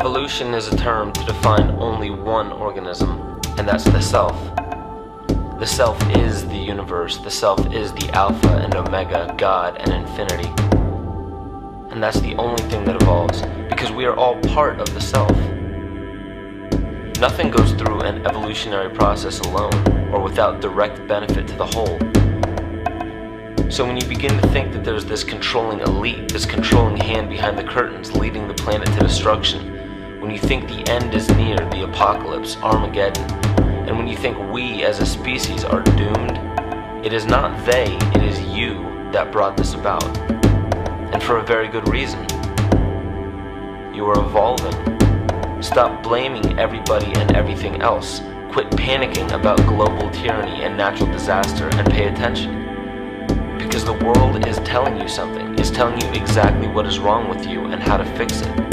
Evolution is a term to define only one organism, and that's the self. The self is the universe, the self is the Alpha and Omega, God and infinity. And that's the only thing that evolves, because we are all part of the self. Nothing goes through an evolutionary process alone, or without direct benefit to the whole. So when you begin to think that there's this controlling elite, this controlling hand behind the curtains leading the planet to destruction, when you think the end is near, the apocalypse, Armageddon, and when you think we as a species are doomed, it is not they, it is you that brought this about. And for a very good reason. You are evolving. Stop blaming everybody and everything else. Quit panicking about global tyranny and natural disaster and pay attention. Because the world is telling you something, is telling you exactly what is wrong with you and how to fix it.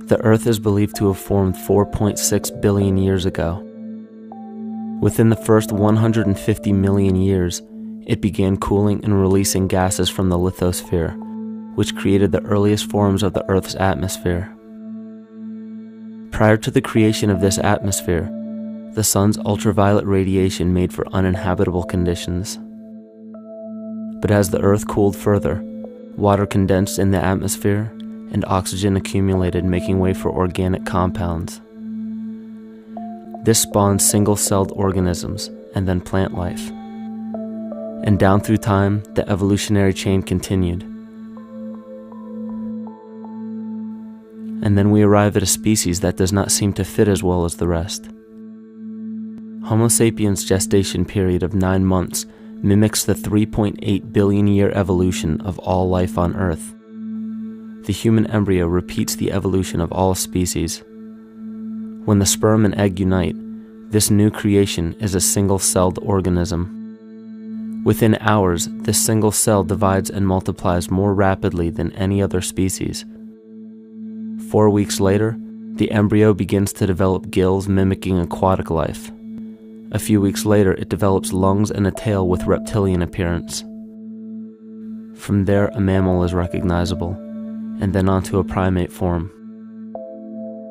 The Earth is believed to have formed 4.6 billion years ago. Within the first 150 million years, it began cooling and releasing gases from the lithosphere, which created the earliest forms of the Earth's atmosphere. Prior to the creation of this atmosphere, the sun's ultraviolet radiation made for uninhabitable conditions. But as the Earth cooled further, water condensed in the atmosphere and oxygen accumulated, making way for organic compounds. This spawned single-celled organisms and then plant life. And down through time, the evolutionary chain continued. And then we arrive at a species that does not seem to fit as well as the rest. Homo sapiens' gestation period of 9 months mimics the 3.8 billion year evolution of all life on Earth. The human embryo repeats the evolution of all species. When the sperm and egg unite, this new creation is a single-celled organism. Within hours, this single cell divides and multiplies more rapidly than any other species. 4 weeks later, the embryo begins to develop gills mimicking aquatic life. A few weeks later, it develops lungs and a tail with reptilian appearance. From there, a mammal is recognizable, and then onto a primate form.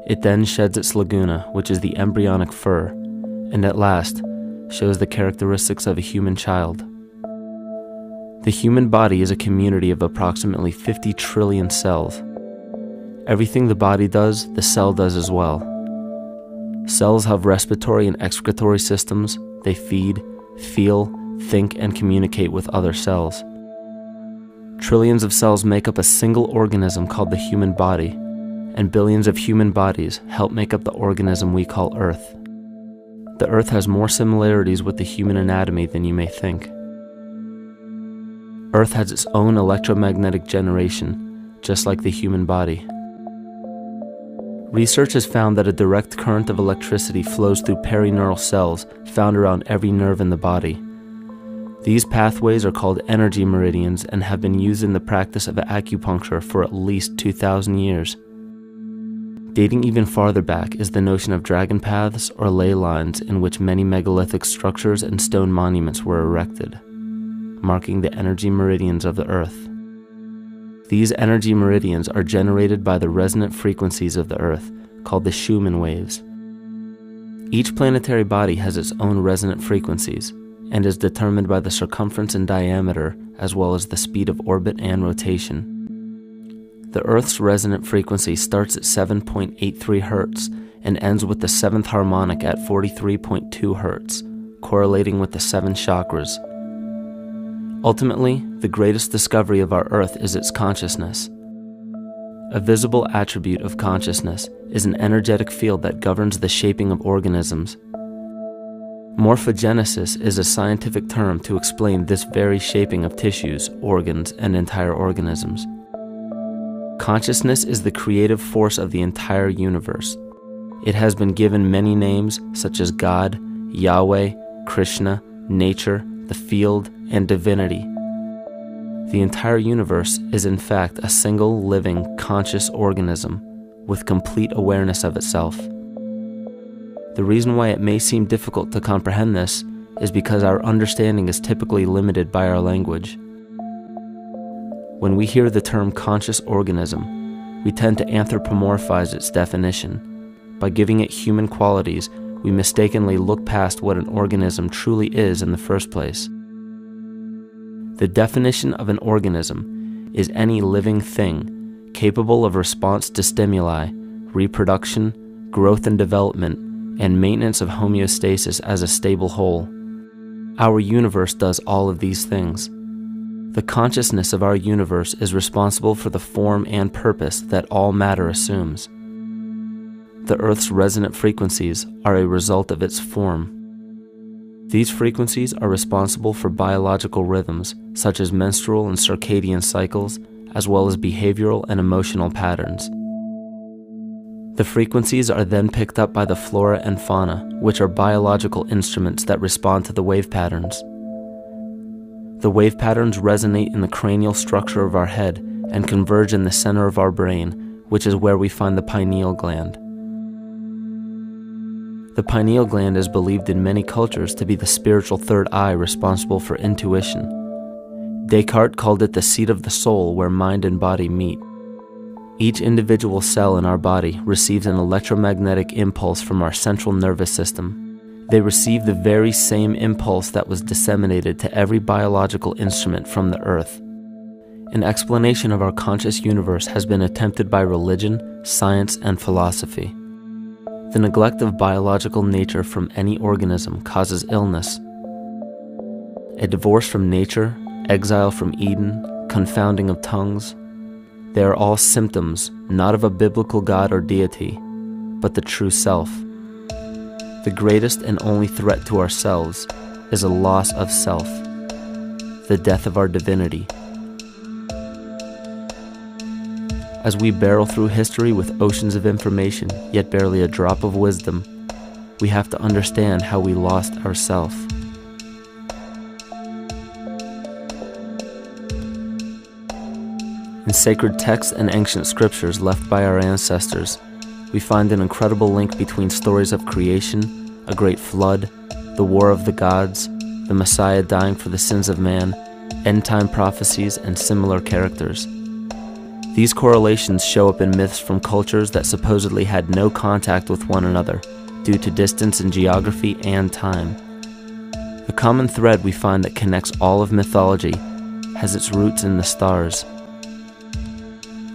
It then sheds its laguna, which is the embryonic fur, and at last shows the characteristics of a human child. The human body is a community of approximately 50 trillion cells. Everything the body does, the cell does as well. Cells have respiratory and excretory systems. They feed, feel, think, and communicate with other cells. Trillions of cells make up a single organism called the human body, and billions of human bodies help make up the organism we call Earth. The Earth has more similarities with the human anatomy than you may think. Earth has its own electromagnetic generation, just like the human body. Research has found that a direct current of electricity flows through perineural cells found around every nerve in the body. These pathways are called energy meridians and have been used in the practice of acupuncture for at least 2,000 years. Dating even farther back is the notion of dragon paths or ley lines in which many megalithic structures and stone monuments were erected, marking the energy meridians of the Earth. These energy meridians are generated by the resonant frequencies of the Earth, called the Schumann waves. Each planetary body has its own resonant frequencies and is determined by the circumference and diameter as well as the speed of orbit and rotation. The Earth's resonant frequency starts at 7.83 Hz and ends with the 7th harmonic at 43.2 Hz, correlating with the 7 chakras. Ultimately, the greatest discovery of our Earth is its consciousness. A visible attribute of consciousness is an energetic field that governs the shaping of organisms. Morphogenesis is a scientific term to explain this very shaping of tissues, organs, and entire organisms. Consciousness is the creative force of the entire universe. It has been given many names such as God, Yahweh, Krishna, nature, the field, and divinity. The entire universe is in fact a single living, conscious organism with complete awareness of itself. The reason why it may seem difficult to comprehend this is because our understanding is typically limited by our language. When we hear the term conscious organism, we tend to anthropomorphize its definition. By giving it human qualities, we mistakenly look past what an organism truly is in the first place. The definition of an organism is any living thing capable of response to stimuli, reproduction, growth and development, and maintenance of homeostasis as a stable whole. Our universe does all of these things. The consciousness of our universe is responsible for the form and purpose that all matter assumes. The Earth's resonant frequencies are a result of its form. These frequencies are responsible for biological rhythms, such as menstrual and circadian cycles, as well as behavioral and emotional patterns. The frequencies are then picked up by the flora and fauna, which are biological instruments that respond to the wave patterns. The wave patterns resonate in the cranial structure of our head and converge in the center of our brain, which is where we find the pineal gland. The pineal gland is believed in many cultures to be the spiritual third eye responsible for intuition. Descartes called it the seat of the soul where mind and body meet. Each individual cell in our body receives an electromagnetic impulse from our central nervous system. They receive the very same impulse that was disseminated to every biological instrument from the Earth. An explanation of our conscious universe has been attempted by religion, science, and philosophy. The neglect of biological nature from any organism causes illness. A divorce from nature, exile from Eden, confounding of tongues, they are all symptoms not of a biblical God or deity, but the true self. The greatest and only threat to ourselves is a loss of self, the death of our divinity. As we barrel through history with oceans of information, yet barely a drop of wisdom, we have to understand how we lost ourself. In sacred texts and ancient scriptures left by our ancestors, we find an incredible link between stories of creation, a great flood, the war of the gods, the Messiah dying for the sins of man, end-time prophecies, and similar characters. These correlations show up in myths from cultures that supposedly had no contact with one another due to distance in geography and time. The common thread we find that connects all of mythology has its roots in the stars.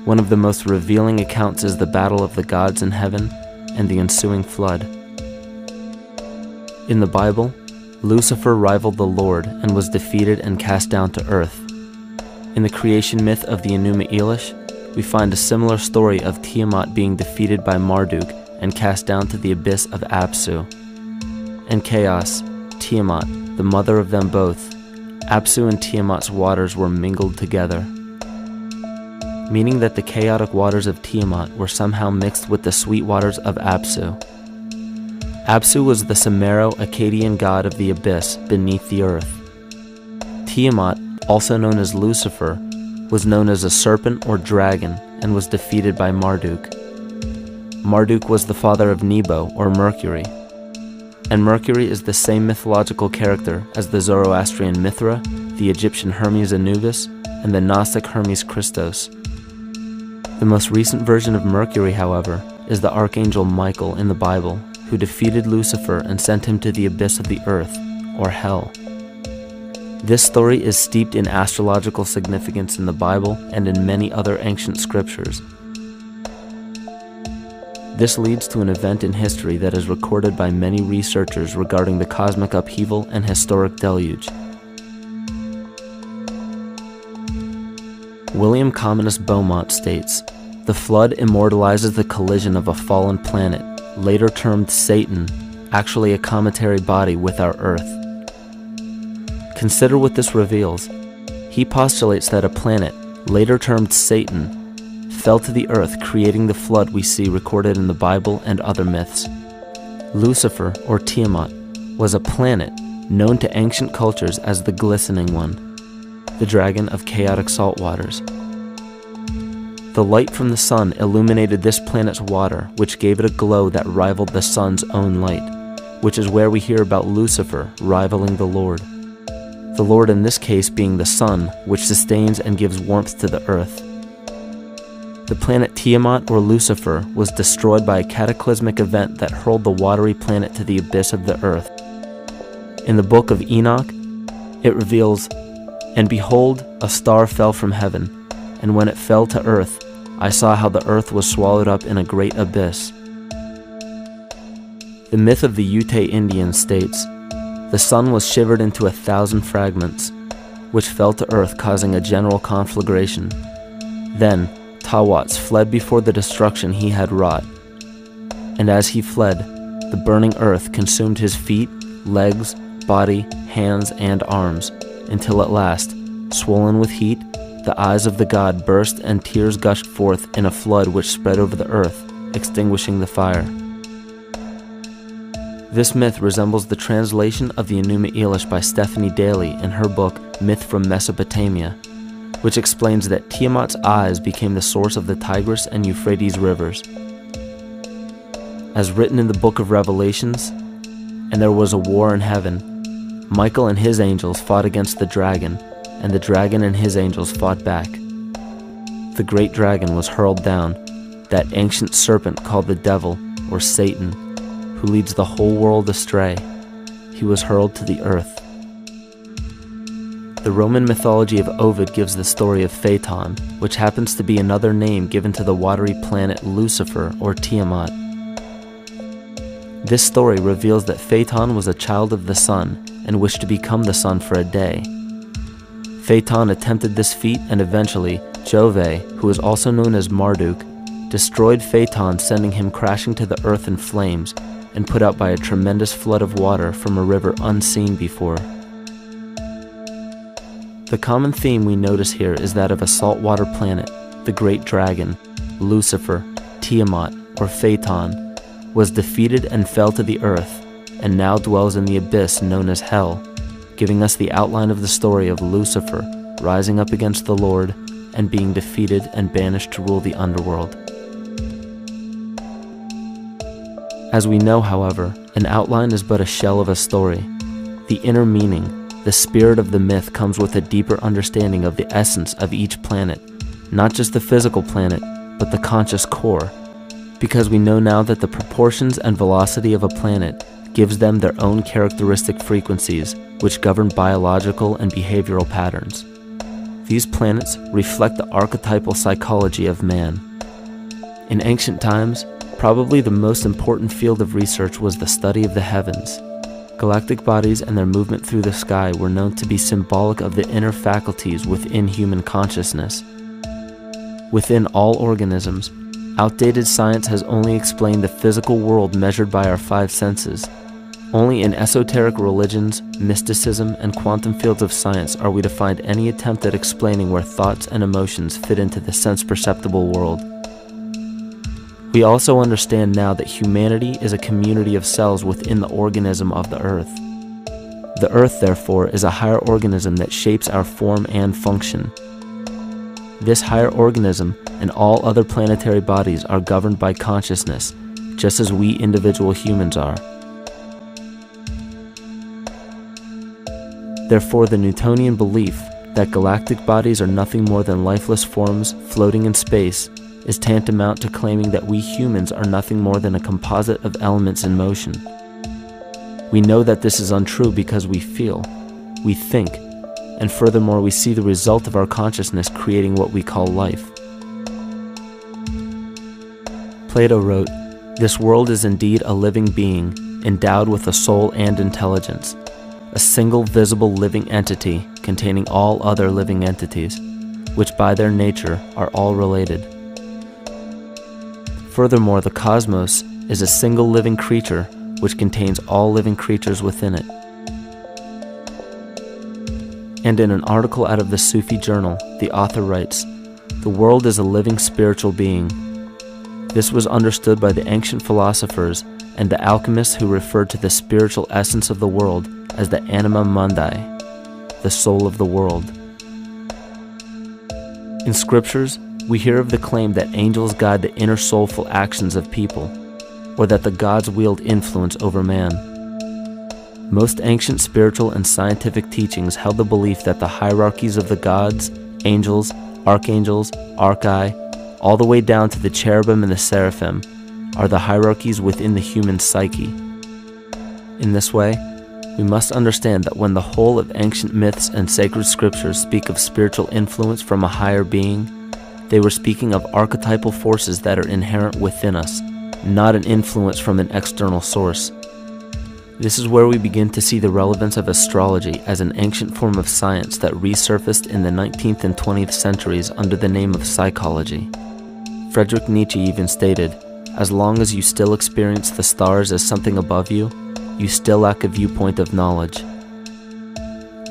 One of the most revealing accounts is the battle of the gods in heaven and the ensuing flood. In the Bible, Lucifer rivaled the Lord and was defeated and cast down to earth. In the creation myth of the Enuma Elish, we find a similar story of Tiamat being defeated by Marduk and cast down to the abyss of Apsu. In chaos, Tiamat, the mother of them both, Apsu and Tiamat's waters were mingled together, meaning that the chaotic waters of Tiamat were somehow mixed with the sweet waters of Apsu. Apsu was the Sumero-Akkadian god of the abyss beneath the earth. Tiamat, also known as Lucifer, was known as a serpent or dragon and was defeated by Marduk. Marduk was the father of Nebo or Mercury, and Mercury is the same mythological character as the Zoroastrian Mithra, the Egyptian Hermes Anubis, and the Gnostic Hermes Christos. The most recent version of Mercury, however, is the archangel Michael in the Bible, who defeated Lucifer and sent him to the abyss of the earth, or hell. This story is steeped in astrological significance in the Bible and in many other ancient scriptures. This leads to an event in history that is recorded by many researchers regarding the cosmic upheaval and historic deluge. William Commonus Beaumont states, "The flood immortalizes the collision of a fallen planet, later termed Satan, actually a cometary body with our Earth." Consider what this reveals. He postulates that a planet, later termed Satan, fell to the earth, creating the flood we see recorded in the Bible and other myths. Lucifer, or Tiamat, was a planet known to ancient cultures as the Glistening One, the dragon of chaotic salt waters. The light from the sun illuminated this planet's water, which gave it a glow that rivaled the sun's own light, which is where we hear about Lucifer rivaling the Lord. The Lord in this case being the sun, which sustains and gives warmth to the earth. The planet Tiamat, or Lucifer, was destroyed by a cataclysmic event that hurled the watery planet to the abyss of the earth. In the book of Enoch, it reveals, "And behold, a star fell from heaven, and when it fell to earth, I saw how the earth was swallowed up in a great abyss." The myth of the Ute Indians states, "The sun was shivered into 1,000 fragments, which fell to earth, causing a general conflagration. Then Tawats fled before the destruction he had wrought. And as he fled, the burning earth consumed his feet, legs, body, hands, and arms, until at last, swollen with heat, the eyes of the god burst and tears gushed forth in a flood which spread over the earth, extinguishing the fire." This myth resembles the translation of the Enuma Elish by Stephanie Daly in her book Myth from Mesopotamia, which explains that Tiamat's eyes became the source of the Tigris and Euphrates rivers. As written in the book of Revelations, "And there was a war in heaven. Michael and his angels fought against the dragon, and the dragon and his angels fought back. The great dragon was hurled down, that ancient serpent called the devil, or Satan, who leads the whole world astray. He was hurled to the earth." The Roman mythology of Ovid gives the story of Phaeton, which happens to be another name given to the watery planet Lucifer, or Tiamat. This story reveals that Phaeton was a child of the sun and wished to become the sun for a day. Phaeton attempted this feat, and eventually Jove, who is also known as Marduk, destroyed Phaeton, sending him crashing to the earth in flames and put out by a tremendous flood of water from a river unseen before. The common theme we notice here is that of a saltwater planet, the great dragon, Lucifer, Tiamat, or Phaeton, was defeated and fell to the earth, and now dwells in the abyss known as hell, giving us the outline of the story of Lucifer rising up against the Lord and being defeated and banished to rule the underworld. As we know, however, an outline is but a shell of a story. The inner meaning, the spirit of the myth, comes with a deeper understanding of the essence of each planet, not just the physical planet, but the conscious core, because we know now that the proportions and velocity of a planet gives them their own characteristic frequencies, which govern biological and behavioral patterns. These planets reflect the archetypal psychology of man. In ancient times, probably the most important field of research was the study of the heavens. Galactic bodies and their movement through the sky were known to be symbolic of the inner faculties within human consciousness. Within all organisms, outdated science has only explained the physical world measured by our five senses. Only in esoteric religions, mysticism, and quantum fields of science are we to find any attempt at explaining where thoughts and emotions fit into the sense-perceptible world. We also understand now that humanity is a community of cells within the organism of the Earth. The Earth, therefore, is a higher organism that shapes our form and function. This higher organism and all other planetary bodies are governed by consciousness, just as we individual humans are. Therefore, the Newtonian belief that galactic bodies are nothing more than lifeless forms floating in space is tantamount to claiming that we humans are nothing more than a composite of elements in motion. We know that this is untrue because we feel, we think, and furthermore we see the result of our consciousness creating what we call life. Plato wrote, "This world is indeed a living being, endowed with a soul and intelligence, a single visible living entity containing all other living entities, which by their nature are all related." Furthermore, the cosmos is a single living creature which contains all living creatures within it. And in an article out of the Sufi journal, the author writes, "The world is a living spiritual being." This was understood by the ancient philosophers and the alchemists who referred to the spiritual essence of the world as the anima mundi, the soul of the world. In scriptures, we hear of the claim that angels guide the inner soulful actions of people, or that the gods wield influence over man. Most ancient spiritual and scientific teachings held the belief that the hierarchies of the gods, angels, archangels, archai, all the way down to the cherubim and the seraphim, are the hierarchies within the human psyche. In this way, we must understand that when the whole of ancient myths and sacred scriptures speak of spiritual influence from a higher being, they were speaking of archetypal forces that are inherent within us, not an influence from an external source. This is where we begin to see the relevance of astrology as an ancient form of science that resurfaced in the 19th and 20th centuries under the name of psychology. Friedrich Nietzsche even stated, "As long as you still experience the stars as something above you, you still lack a viewpoint of knowledge."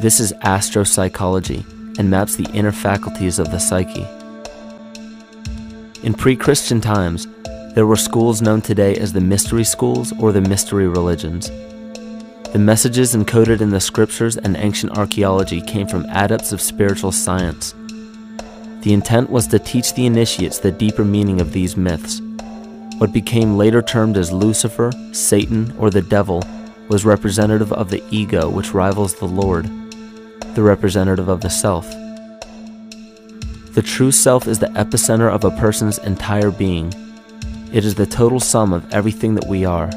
This is astropsychology and maps the inner faculties of the psyche. In pre-Christian times, there were schools known today as the mystery schools or the mystery religions. The messages encoded in the scriptures and ancient archaeology came from adepts of spiritual science. The intent was to teach the initiates the deeper meaning of these myths. What became later termed as Lucifer, Satan, or the devil was representative of the ego, which rivals the Lord, the representative of the self. The true self is the epicenter of a person's entire being. It is the total sum of everything that we are.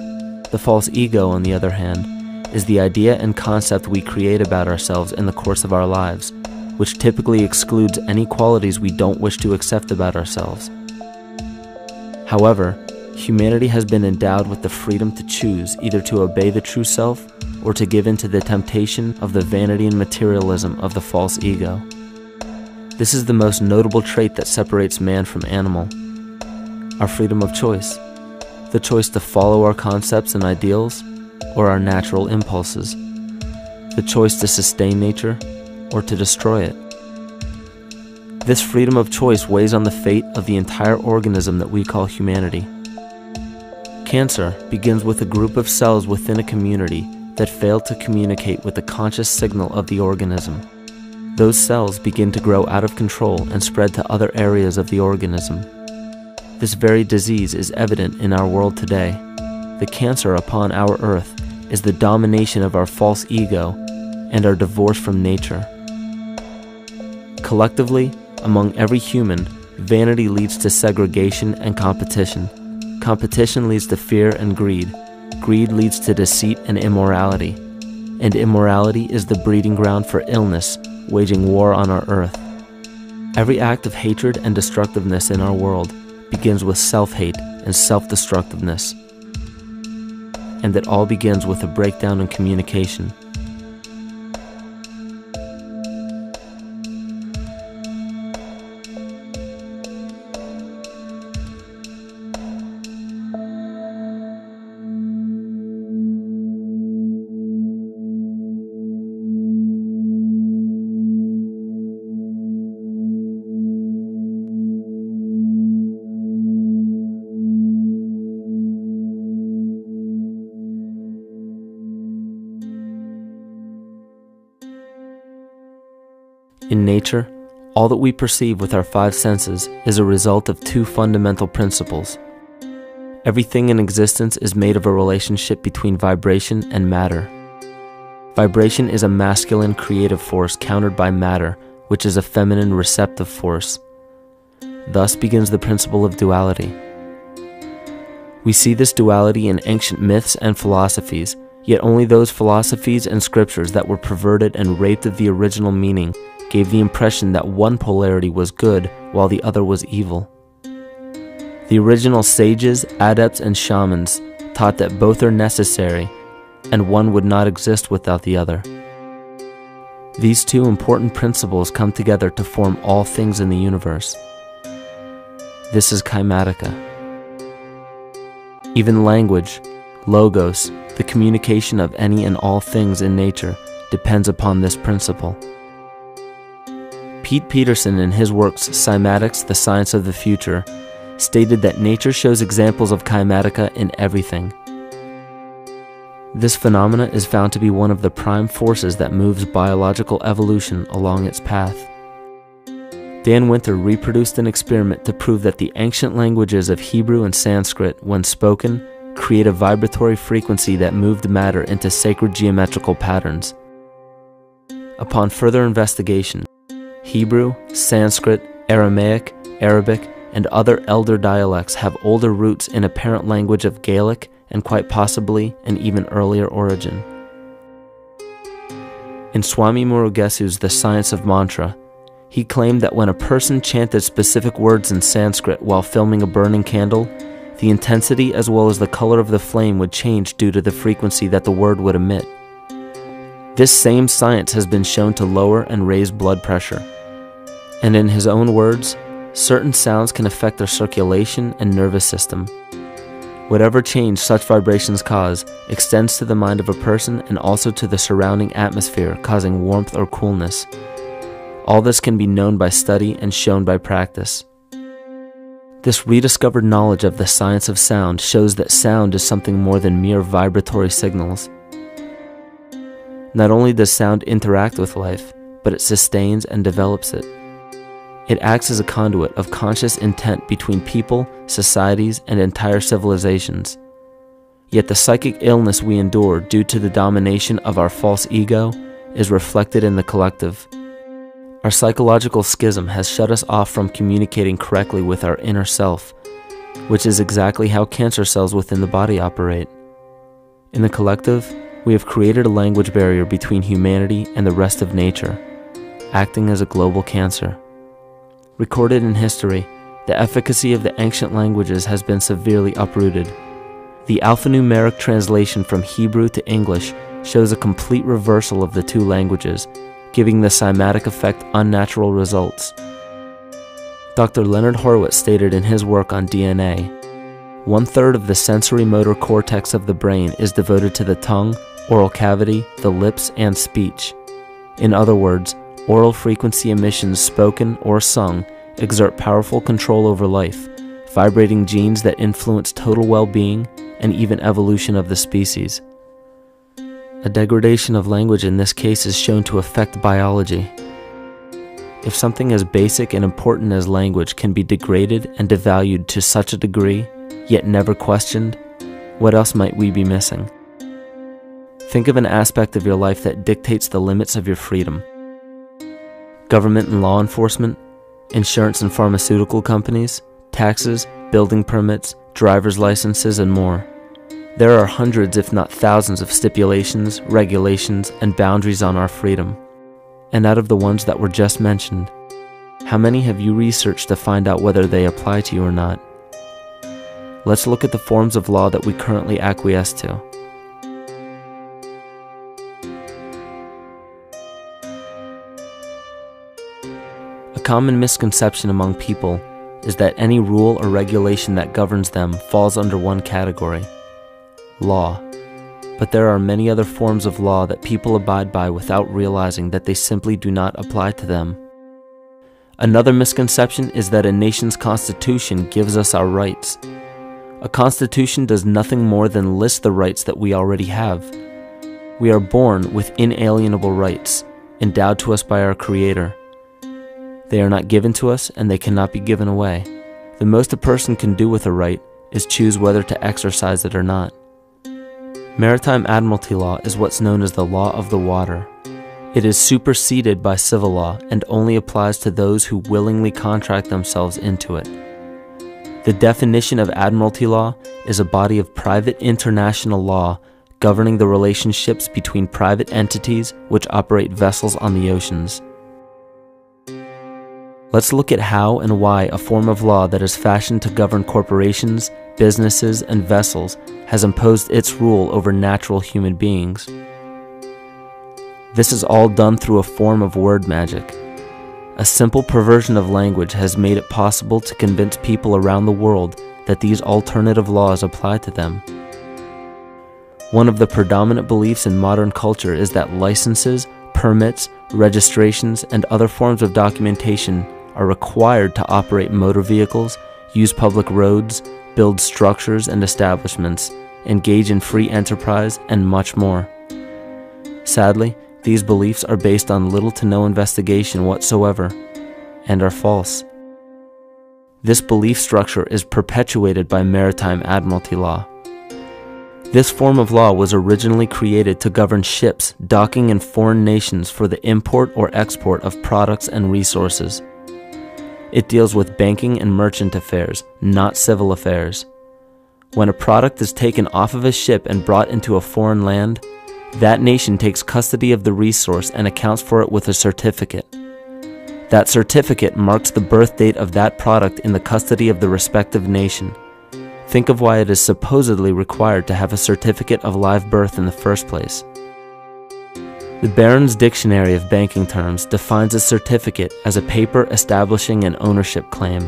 The false ego, on the other hand, is the idea and concept we create about ourselves in the course of our lives, which typically excludes any qualities we don't wish to accept about ourselves. However, humanity has been endowed with the freedom to choose either to obey the true self or to give in to the temptation of the vanity and materialism of the false ego. This is the most notable trait that separates man from animal: our freedom of choice, the choice to follow our concepts and ideals or our natural impulses, the choice to sustain nature or to destroy it. This freedom of choice weighs on the fate of the entire organism that we call humanity. Cancer begins with a group of cells within a community that fail to communicate with the conscious signal of the organism. Those cells begin to grow out of control and spread to other areas of the organism. This very disease is evident in our world today. The cancer upon our earth is the domination of our false ego and our divorce from nature. Collectively, among every human, vanity leads to segregation and competition. Competition leads to fear and greed. Greed leads to deceit and immorality. And immorality is the breeding ground for illness, waging war on our earth. Every act of hatred and destructiveness in our world begins with self-hate and self-destructiveness. And it all begins with a breakdown in communication. In nature, all that we perceive with our five senses is a result of two fundamental principles. Everything in existence is made of a relationship between vibration and matter. Vibration is a masculine creative force countered by matter, which is a feminine receptive force. Thus begins the principle of duality. We see this duality in ancient myths and philosophies, yet only those philosophies and scriptures that were perverted and raped of the original meaning gave the impression that one polarity was good while the other was evil. The original sages, adepts, and shamans taught that both are necessary, and one would not exist without the other. These two important principles come together to form all things in the universe. This is KYMATICA. Even language, logos, the communication of any and all things in nature, depends upon this principle. Pete Peterson, in his works Cymatics, the Science of the Future, stated that nature shows examples of KYMATICA in everything. This phenomena is found to be one of the prime forces that moves biological evolution along its path. Dan Winter reproduced an experiment to prove that the ancient languages of Hebrew and Sanskrit, when spoken, create a vibratory frequency that moved matter into sacred geometrical patterns. Upon further investigation, Hebrew, Sanskrit, Aramaic, Arabic, and other elder dialects have older roots in a parent language of Gaelic and quite possibly an even earlier origin. In Swami Murugesu's The Science of Mantra, he claimed that when a person chanted specific words in Sanskrit while filming a burning candle, the intensity as well as the color of the flame would change due to the frequency that the word would emit. This same science has been shown to lower and raise blood pressure. And in his own words, certain sounds can affect their circulation and nervous system. Whatever change such vibrations cause extends to the mind of a person and also to the surrounding atmosphere, causing warmth or coolness. All this can be known by study and shown by practice. This rediscovered knowledge of the science of sound shows that sound is something more than mere vibratory signals. Not only does sound interact with life, but it sustains and develops it. It acts as a conduit of conscious intent between people, societies, and entire civilizations. Yet the psychic illness we endure due to the domination of our false ego is reflected in the collective. Our psychological schism has shut us off from communicating correctly with our inner self, which is exactly how cancer cells within the body operate. In the collective, we have created a language barrier between humanity and the rest of nature, acting as a global cancer. Recorded in history, the efficacy of the ancient languages has been severely uprooted. The alphanumeric translation from Hebrew to English shows a complete reversal of the two languages, giving the cymatic effect unnatural results. Dr. Leonard Horowitz stated in his work on DNA, 1/3 of the sensory motor cortex of the brain is devoted to the tongue, oral cavity, the lips, and speech. In other words, oral frequency emissions spoken or sung exert powerful control over life, vibrating genes that influence total well-being and even evolution of the species. A degradation of language in this case is shown to affect biology. If something as basic and important as language can be degraded and devalued to such a degree, yet never questioned, what else might we be missing? Think of an aspect of your life that dictates the limits of your freedom. Government and law enforcement, insurance and pharmaceutical companies, taxes, building permits, driver's licenses, and more. There are hundreds if not thousands of stipulations, regulations, and boundaries on our freedom. And out of the ones that were just mentioned, how many have you researched to find out whether they apply to you or not? Let's look at the forms of law that we currently acquiesce to. A common misconception among people is that any rule or regulation that governs them falls under one category: law. But there are many other forms of law that people abide by without realizing that they simply do not apply to them. Another misconception is that a nation's constitution gives us our rights. A constitution does nothing more than list the rights that we already have. We are born with inalienable rights, endowed to us by our Creator. They are not given to us, and they cannot be given away. The most a person can do with a right is choose whether to exercise it or not. Maritime admiralty law is what's known as the law of the water. It is superseded by civil law and only applies to those who willingly contract themselves into it. The definition of admiralty law is a body of private international law governing the relationships between private entities which operate vessels on the oceans. Let's look at how and why a form of law that is fashioned to govern corporations, businesses, and vessels has imposed its rule over natural human beings. This is all done through a form of word magic. A simple perversion of language has made it possible to convince people around the world that these alternative laws apply to them. One of the predominant beliefs in modern culture is that licenses, permits, registrations, and other forms of documentation are required to operate motor vehicles, use public roads, build structures and establishments, engage in free enterprise, and much more. Sadly, these beliefs are based on little to no investigation whatsoever, and are false. This belief structure is perpetuated by maritime admiralty law. This form of law was originally created to govern ships docking in foreign nations for the import or export of products and resources. It deals with banking and merchant affairs, not civil affairs. When a product is taken off of a ship and brought into a foreign land, that nation takes custody of the resource and accounts for it with a certificate. That certificate marks the birth date of that product in the custody of the respective nation. Think of why it is supposedly required to have a certificate of live birth in the first place. The Barron's Dictionary of Banking Terms defines a certificate as a paper establishing an ownership claim.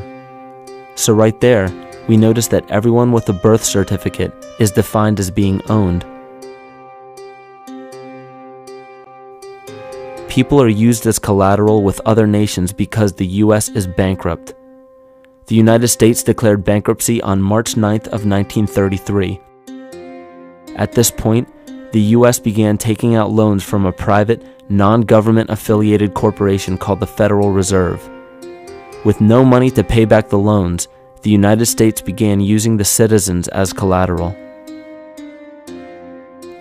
So right there, we notice that everyone with a birth certificate is defined as being owned. People are used as collateral with other nations because the U.S. is bankrupt. The United States declared bankruptcy on March 9th of 1933. At this point, the U.S. began taking out loans from a private, non-government affiliated corporation called the Federal Reserve. With no money to pay back the loans, the United States began using the citizens as collateral.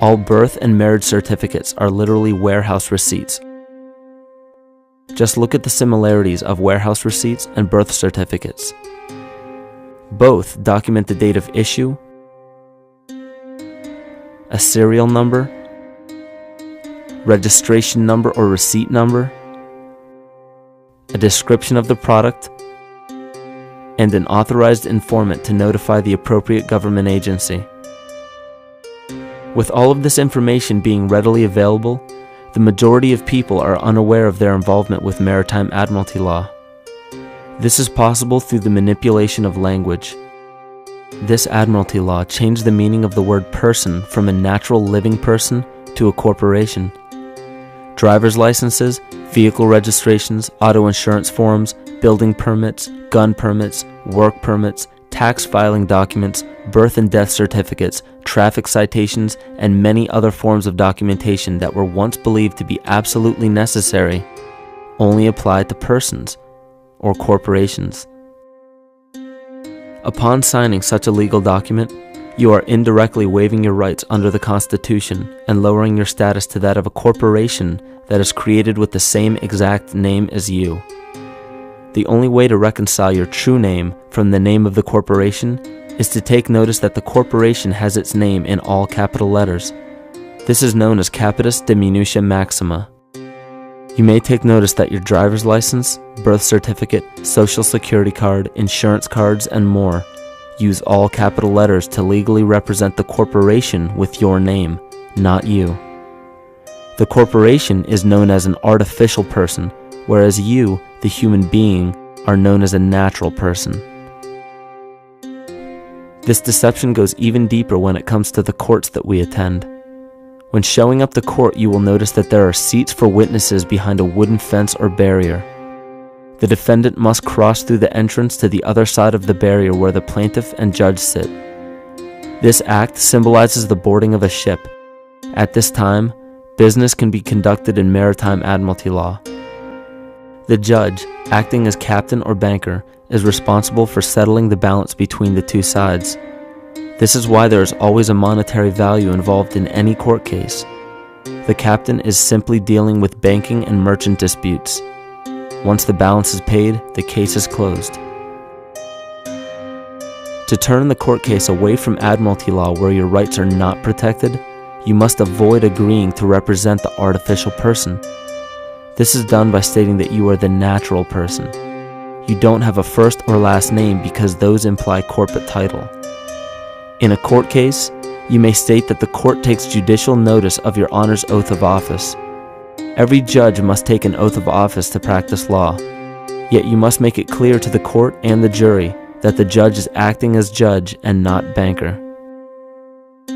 All birth and marriage certificates are literally warehouse receipts. Just look at the similarities of warehouse receipts and birth certificates. Both document the date of issue, a serial number, registration number or receipt number, a description of the product, and an authorized informant to notify the appropriate government agency. With all of this information being readily available, the majority of people are unaware of their involvement with maritime admiralty law. This is possible through the manipulation of language. This admiralty law changed the meaning of the word person from a natural living person to a corporation. Driver's licenses, vehicle registrations, auto insurance forms, building permits, gun permits, work permits, tax filing documents, birth and death certificates, traffic citations, and many other forms of documentation that were once believed to be absolutely necessary only apply to persons or corporations. Upon signing such a legal document, you are indirectly waiving your rights under the Constitution and lowering your status to that of a corporation that is created with the same exact name as you. The only way to reconcile your true name from the name of the corporation is to take notice that the corporation has its name in all capital letters. This is known as capitis diminutia maxima. You may take notice that your driver's license, birth certificate, social security card, insurance cards, and more use all capital letters to legally represent the corporation with your name, not you. The corporation is known as an artificial person, whereas you, the human being, are known as a natural person. This deception goes even deeper when it comes to the courts that we attend. When showing up to court, you will notice that there are seats for witnesses behind a wooden fence or barrier. The defendant must cross through the entrance to the other side of the barrier where the plaintiff and judge sit. This act symbolizes the boarding of a ship. At this time, business can be conducted in maritime admiralty law. The judge, acting as captain or banker, is responsible for settling the balance between the two sides. This is why there is always a monetary value involved in any court case. The captain is simply dealing with banking and merchant disputes. Once the balance is paid, the case is closed. To turn the court case away from admiralty law where your rights are not protected, you must avoid agreeing to represent the artificial person. This is done by stating that you are the natural person. You don't have a first or last name because those imply corporate title. In a court case, you may state that the court takes judicial notice of your honor's oath of office. Every judge must take an oath of office to practice law, yet you must make it clear to the court and the jury that the judge is acting as judge and not banker.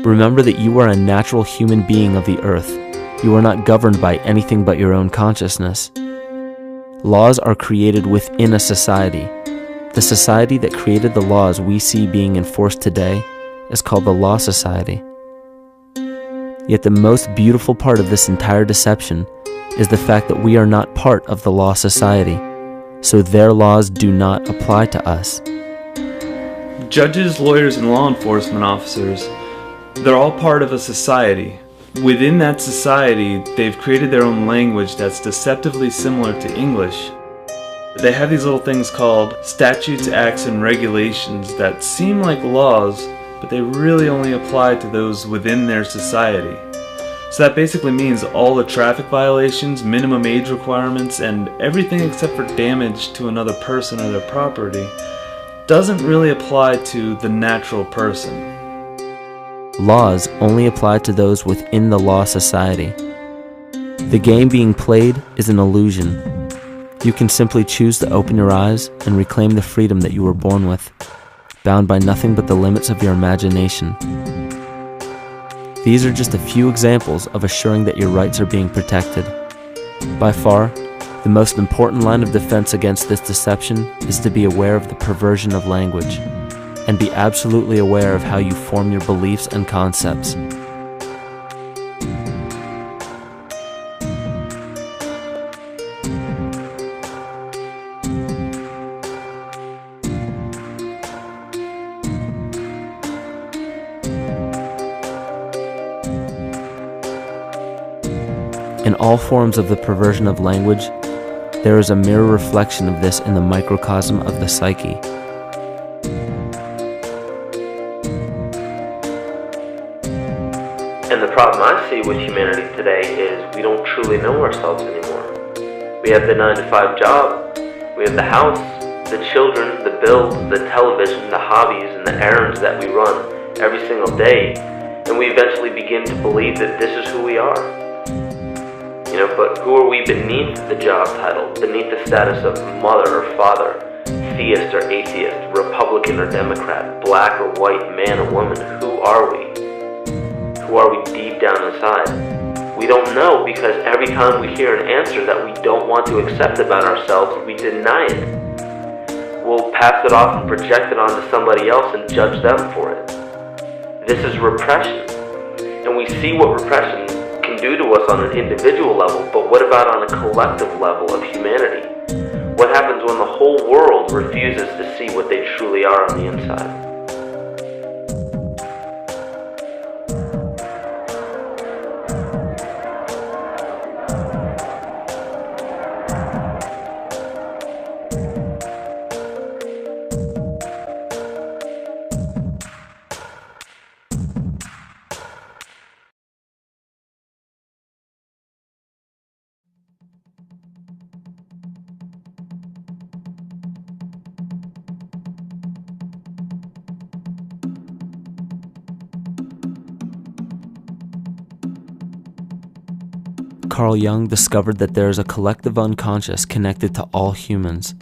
Remember that you are a natural human being of the earth. You are not governed by anything but your own consciousness. Laws are created within a society. The society that created the laws we see being enforced today is called the Law Society. Yet the most beautiful part of this entire deception is the fact that we are not part of the Law Society, so their laws do not apply to us. Judges, lawyers, and law enforcement officers, they're all part of a society. Within that society, they've created their own language that's deceptively similar to English. They have these little things called statutes, acts, and regulations that seem like laws, but they really only apply to those within their society. So that basically means all the traffic violations, minimum age requirements, and everything except for damage to another person or their property doesn't really apply to the natural person. Laws only apply to those within the Law Society. The game being played is an illusion. You can simply choose to open your eyes and reclaim the freedom that you were born with, bound by nothing but the limits of your imagination. These are just a few examples of assuring that your rights are being protected. By far, the most important line of defense against this deception is to be aware of the perversion of language, and be absolutely aware of how you form your beliefs and concepts. In all forms of the perversion of language, there is a mirror reflection of this in the microcosm of the psyche. And the problem I see with humanity today is we don't truly know ourselves anymore. We have the 9-to-5 job, we have the house, the children, the bills, the television, the hobbies, and the errands that we run every single day, and we eventually begin to believe that this is who we are. But who are we beneath the job title, beneath the status of mother or father, theist or atheist, Republican or Democrat, black or white, man or woman? Who are we? Who are we deep down inside? We don't know, because every time we hear an answer that we don't want to accept about ourselves, we deny it. We'll pass it off and project it onto somebody else and judge them for it. This is repression. And we see what repression can do to us on an individual level, but what about on a collective level of humanity? What happens when the whole world refuses to see what they truly are on the inside? Carl Jung discovered that there is a collective unconscious connected to all humans,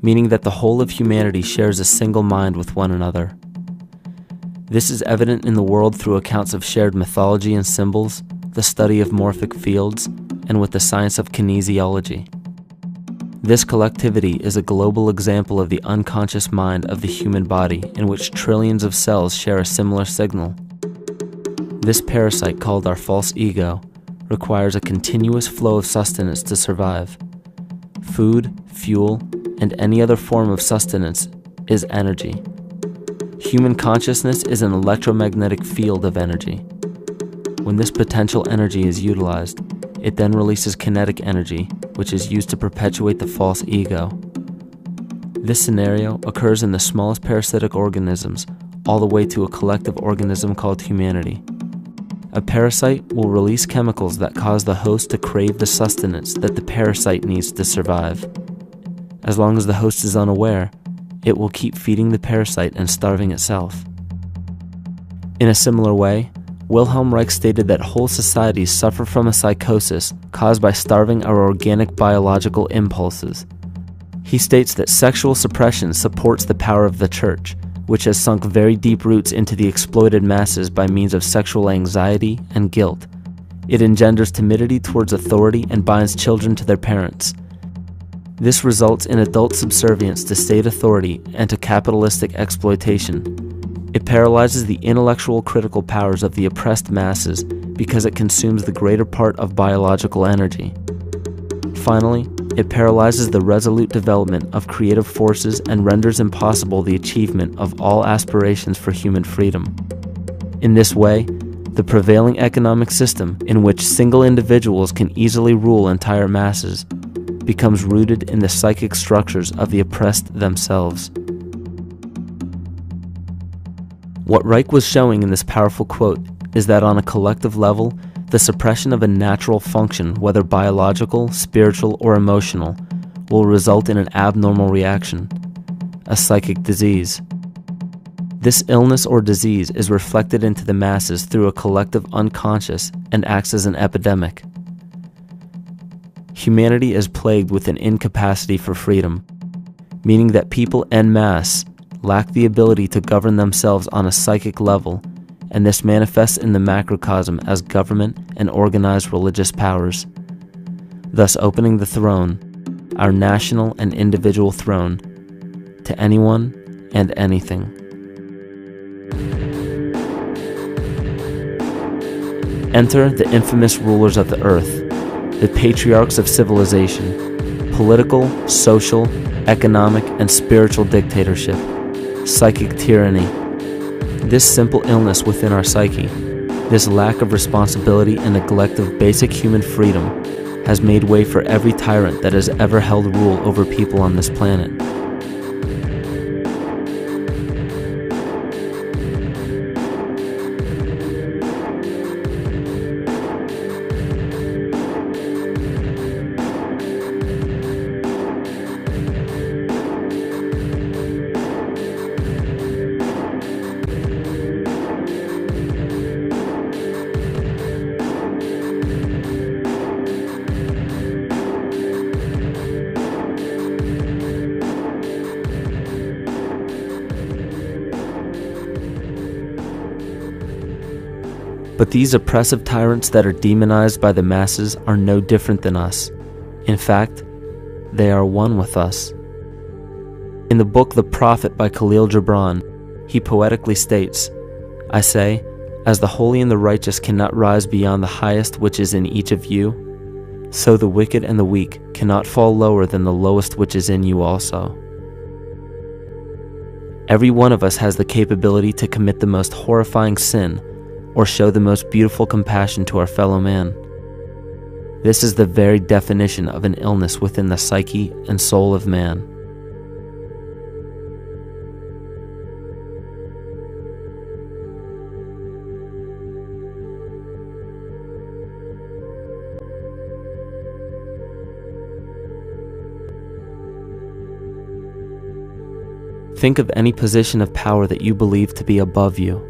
meaning that the whole of humanity shares a single mind with one another. This is evident in the world through accounts of shared mythology and symbols, the study of morphic fields, and with the science of kinesiology. This collectivity is a global example of the unconscious mind of the human body, in which trillions of cells share a similar signal. This parasite, called our false ego, requires a continuous flow of sustenance to survive. Food, fuel, and any other form of sustenance is energy. Human consciousness is an electromagnetic field of energy. When this potential energy is utilized, it then releases kinetic energy, which is used to perpetuate the false ego. This scenario occurs in the smallest parasitic organisms, all the way to a collective organism called humanity. A parasite will release chemicals that cause the host to crave the sustenance that the parasite needs to survive. As long as the host is unaware, it will keep feeding the parasite and starving itself. In a similar way, Wilhelm Reich stated that whole societies suffer from a psychosis caused by starving our organic biological impulses. He states that sexual suppression supports the power of the church, which has sunk very deep roots into the exploited masses by means of sexual anxiety and guilt. It engenders timidity towards authority and binds children to their parents. This results in adult subservience to state authority and to capitalistic exploitation. It paralyzes the intellectual critical powers of the oppressed masses because it consumes the greater part of biological energy. Finally, it paralyzes the resolute development of creative forces and renders impossible the achievement of all aspirations for human freedom. In this way, the prevailing economic system, in which single individuals can easily rule entire masses, becomes rooted in the psychic structures of the oppressed themselves. What Reich was showing in this powerful quote is that on a collective level, the suppression of a natural function, whether biological, spiritual, or emotional, will result in an abnormal reaction, a psychic disease. This illness or disease is reflected into the masses through a collective unconscious and acts as an epidemic. Humanity is plagued with an incapacity for freedom, meaning that people en masse lack the ability to govern themselves on a psychic level, and this manifests in the macrocosm as government and organized religious powers, thus opening the throne, our national and individual throne, to anyone and anything. Enter the infamous rulers of the earth, the patriarchs of civilization, political, social, economic, and spiritual dictatorship, psychic tyranny. This simple illness within our psyche, this lack of responsibility and neglect of basic human freedom, has made way for every tyrant that has ever held rule over people on this planet. But these oppressive tyrants that are demonized by the masses are no different than us. In fact, they are one with us. In the book The Prophet by Khalil Gibran, he poetically states, "I say, as the holy and the righteous cannot rise beyond the highest which is in each of you, so the wicked and the weak cannot fall lower than the lowest which is in you also." Every one of us has the capability to commit the most horrifying sin or show the most beautiful compassion to our fellow man. This is the very definition of an illness within the psyche and soul of man. Think of any position of power that you believe to be above you.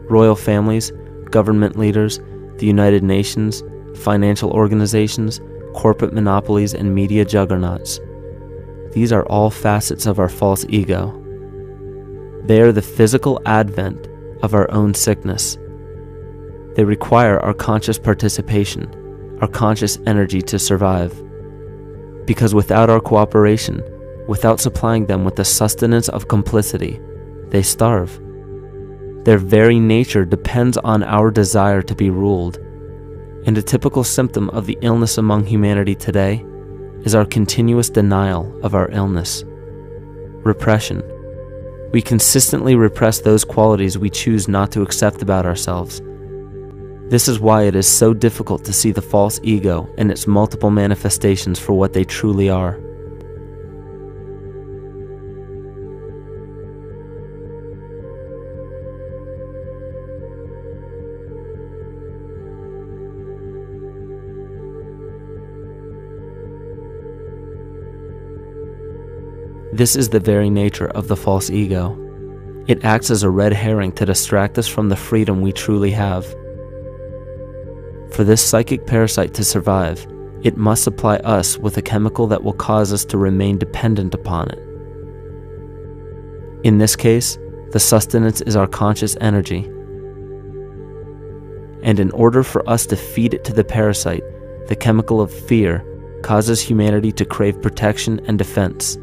Royal families, government leaders, the United Nations, financial organizations, corporate monopolies, and media juggernauts. These are all facets of our false ego. They are the physical advent of our own sickness. They require our conscious participation, our conscious energy to survive. Because without our cooperation, without supplying them with the sustenance of complicity, they starve. Their very nature depends on our desire to be ruled, and a typical symptom of the illness among humanity today is our continuous denial of our illness. Repression. We consistently repress those qualities we choose not to accept about ourselves. This is why it is so difficult to see the false ego and its multiple manifestations for what they truly are. This is the very nature of the false ego. It acts as a red herring to distract us from the freedom we truly have. For this psychic parasite to survive, it must supply us with a chemical that will cause us to remain dependent upon it. In this case, the sustenance is our conscious energy. And in order for us to feed it to the parasite, the chemical of fear causes humanity to crave protection and defense.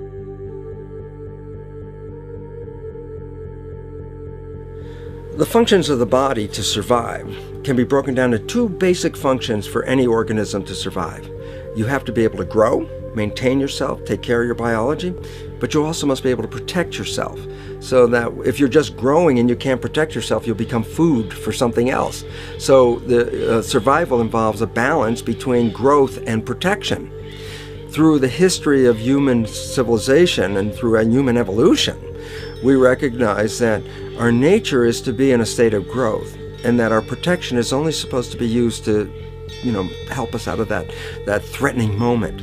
The functions of the body to survive can be broken down to two basic functions for any organism to survive. You have to be able to grow, maintain yourself, take care of your biology, but you also must be able to protect yourself, so that if you're just growing and you can't protect yourself, you'll become food for something else. So the survival involves a balance between growth and protection. Through the history of human civilization and through human evolution, we recognize that our nature is to be in a state of growth, and that our protection is only supposed to be used to, help us out of that threatening moment.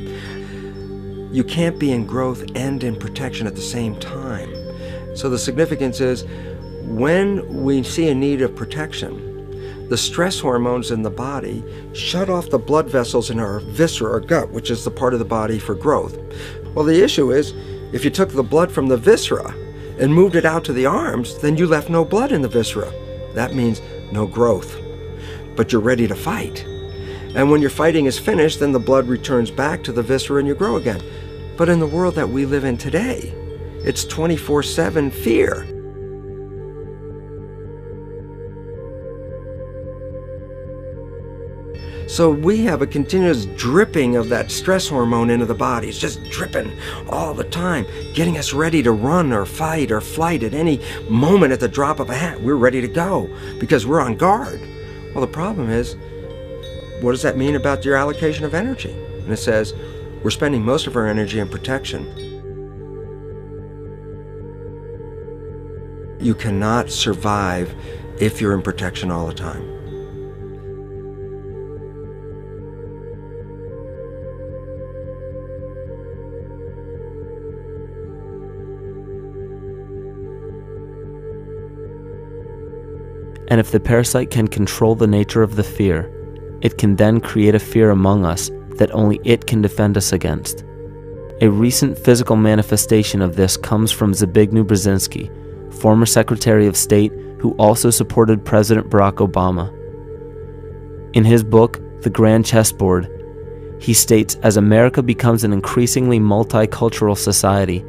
You can't be in growth and in protection at the same time. So the significance is, when we see a need of protection, the stress hormones in the body shut off the blood vessels in our viscera or gut, which is the part of the body for growth. Well, the issue is, if you took the blood from the viscera and moved it out to the arms, then you left no blood in the viscera. That means no growth. But you're ready to fight. And when your fighting is finished, then the blood returns back to the viscera and you grow again. But in the world that we live in today, it's 24/7 fear. So we have a continuous dripping of that stress hormone into the body. It's just dripping all the time, getting us ready to run or fight or flight at any moment at the drop of a hat. We're ready to go because we're on guard. Well, the problem is, what does that mean about your allocation of energy? And it says, we're spending most of our energy in protection. You cannot survive if you're in protection all the time. And if the parasite can control the nature of the fear, it can then create a fear among us that only it can defend us against. A recent physical manifestation of this comes from Zbigniew Brzezinski, former Secretary of State who also supported President Barack Obama. In his book, The Grand Chessboard, he states, as America becomes an increasingly multicultural society,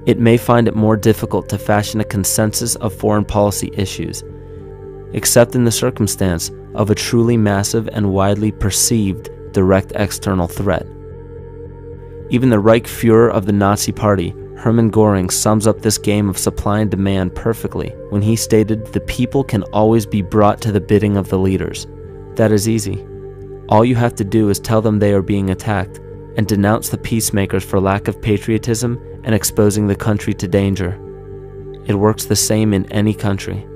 it may find it more difficult to fashion a consensus of foreign policy issues, except in the circumstance of a truly massive and widely perceived direct external threat. Even the Reichsfuhrer of the Nazi Party, Hermann Göring, sums up this game of supply and demand perfectly when he stated, "The people can always be brought to the bidding of the leaders." That is easy. All you have to do is tell them they are being attacked and denounce the peacemakers for lack of patriotism and exposing the country to danger. It works the same in any country.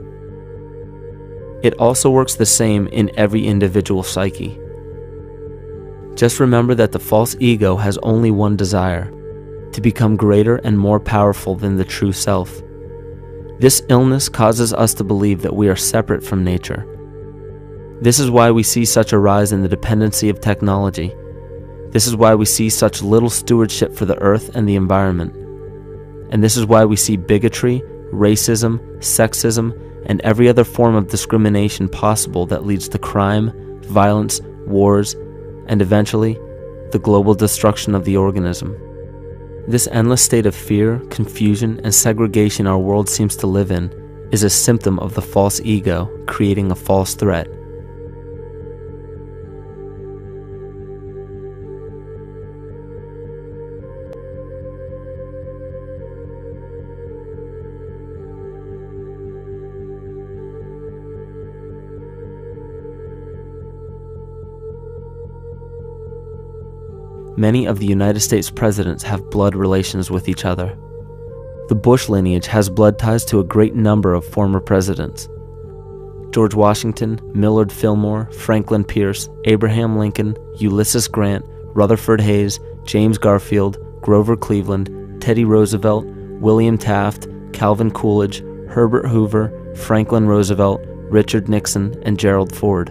It also works the same in every individual psyche. Just remember that the false ego has only one desire: to become greater and more powerful than the true self. This illness causes us to believe that we are separate from nature. This is why we see such a rise in the dependency of technology. This is why we see such little stewardship for the earth and the environment. And this is why we see bigotry, racism, sexism, and every other form of discrimination possible that leads to crime, violence, wars, and eventually, the global destruction of the organism. This endless state of fear, confusion, and segregation our world seems to live in is a symptom of the false ego creating a false threat. many of the United States presidents have blood relations with each other. The Bush lineage has blood ties to a great number of former presidents. George Washington, Millard Fillmore, Franklin Pierce, Abraham Lincoln, Ulysses Grant, Rutherford Hayes, James Garfield, Grover Cleveland, Teddy Roosevelt, William Taft, Calvin Coolidge, Herbert Hoover, Franklin Roosevelt, Richard Nixon, and Gerald Ford.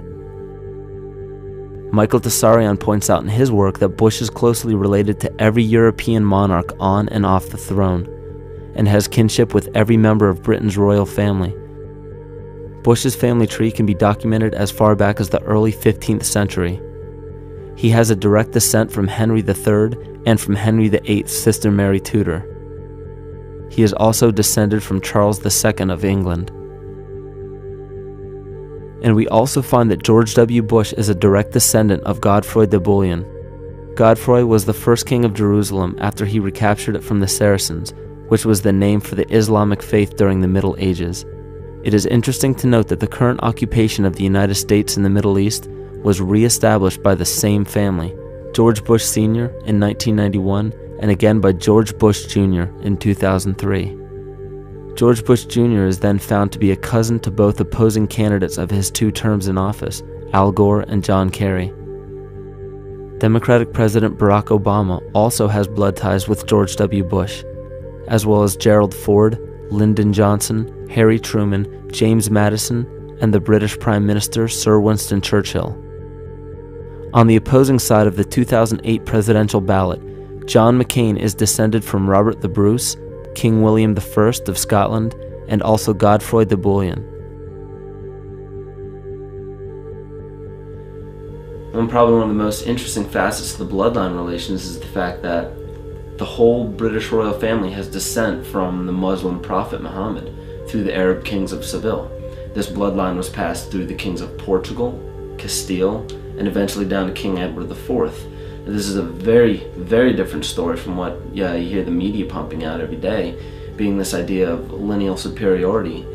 Michael Tsarion points out in his work that Bush is closely related to every European monarch on and off the throne, and has kinship with every member of Britain's royal family. Bush's family tree can be documented as far back as the early 15th century. He has a direct descent from Henry III and from Henry VIII's sister Mary Tudor. He is also descended from Charles II of England. And we also find that George W. Bush is a direct descendant of Godfrey de Bouillon. Godfrey was the first king of Jerusalem after he recaptured it from the Saracens, which was the name for the Islamic faith during the Middle Ages. It is interesting to note that the current occupation of the United States in the Middle East was re-established by the same family, George Bush Sr. in 1991, and again by George Bush Jr. in 2003. George Bush Jr. is then found to be a cousin to both opposing candidates of his 2 terms in office, Al Gore and John Kerry. Democratic President Barack Obama also has blood ties with George W. Bush, as well as Gerald Ford, Lyndon Johnson, Harry Truman, James Madison, and the British Prime Minister Sir Winston Churchill. On the opposing side of the 2008 presidential ballot, John McCain is descended from Robert the Bruce, King William I of Scotland, and also Godfrey de Bouillon. Probably one of the most interesting facets of the bloodline relations is the fact that the whole British royal family has descent from the Muslim prophet Muhammad through the Arab kings of Seville. This bloodline was passed through the kings of Portugal, Castile, and eventually down to King Edward IV. This is a very, very different story from what you hear the media pumping out every day, being this idea of lineal superiority.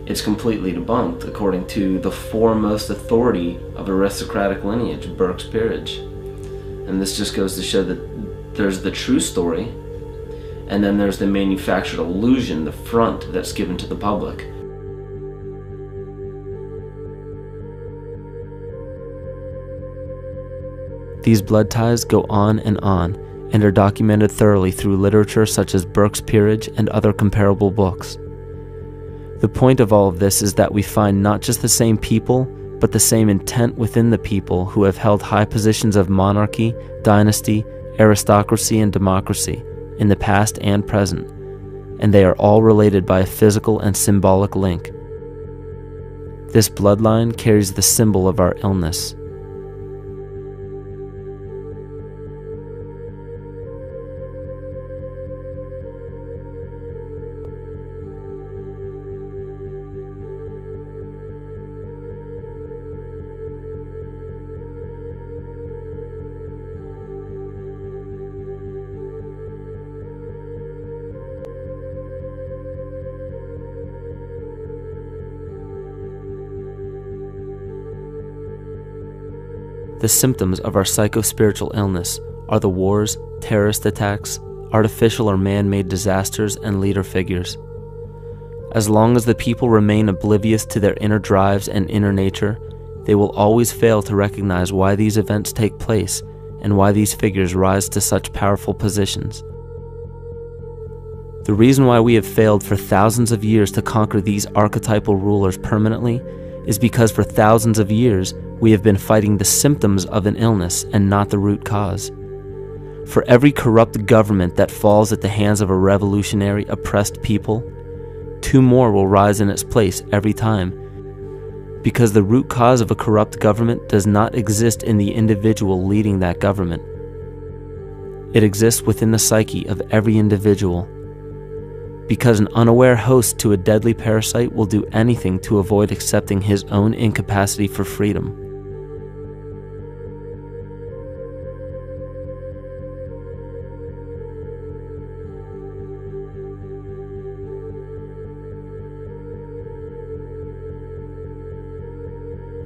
It's completely debunked according to the foremost authority of aristocratic lineage, Burke's Peerage. And this just goes to show that there's the true story, and then there's the manufactured illusion, the front that's given to the public. These blood ties go on and are documented thoroughly through literature such as Burke's Peerage and other comparable books. The point of all of this is that we find not just the same people, but the same intent within the people who have held high positions of monarchy, dynasty, aristocracy, and democracy in the past and present, and they are all related by a physical and symbolic link. This bloodline carries the symbol of our illness. The symptoms of our psycho-spiritual illness are the wars, terrorist attacks, artificial or man-made disasters, and leader figures. As long as the people remain oblivious to their inner drives and inner nature, they will always fail to recognize why these events take place and why these figures rise to such powerful positions. The reason why we have failed for thousands of years to conquer these archetypal rulers permanently is because for thousands of years we have been fighting the symptoms of an illness and not the root cause. For every corrupt government that falls at the hands of a revolutionary, oppressed people, 2 more will rise in its place every time, because the root cause of a corrupt government does not exist in the individual leading that government. It exists within the psyche of every individual, because an unaware host to a deadly parasite will do anything to avoid accepting his own incapacity for freedom.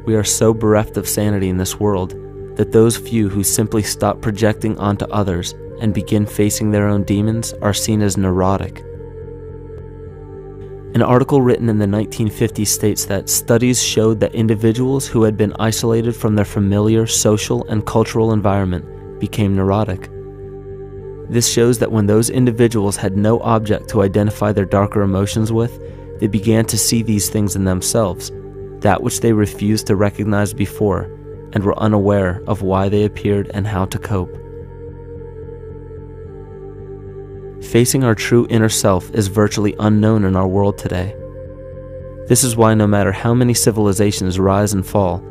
We are so bereft of sanity in this world that those few who simply stop projecting onto others and begin facing their own demons are seen as neurotic. An article written in the 1950s states that studies showed that individuals who had been isolated from their familiar social and cultural environment became neurotic. This shows that when those individuals had no object to identify their darker emotions with, they began to see these things in themselves, that which they refused to recognize before, and were unaware of why they appeared and how to cope. Facing our true inner self is virtually unknown in our world today. This is why no matter how many civilizations rise and fall,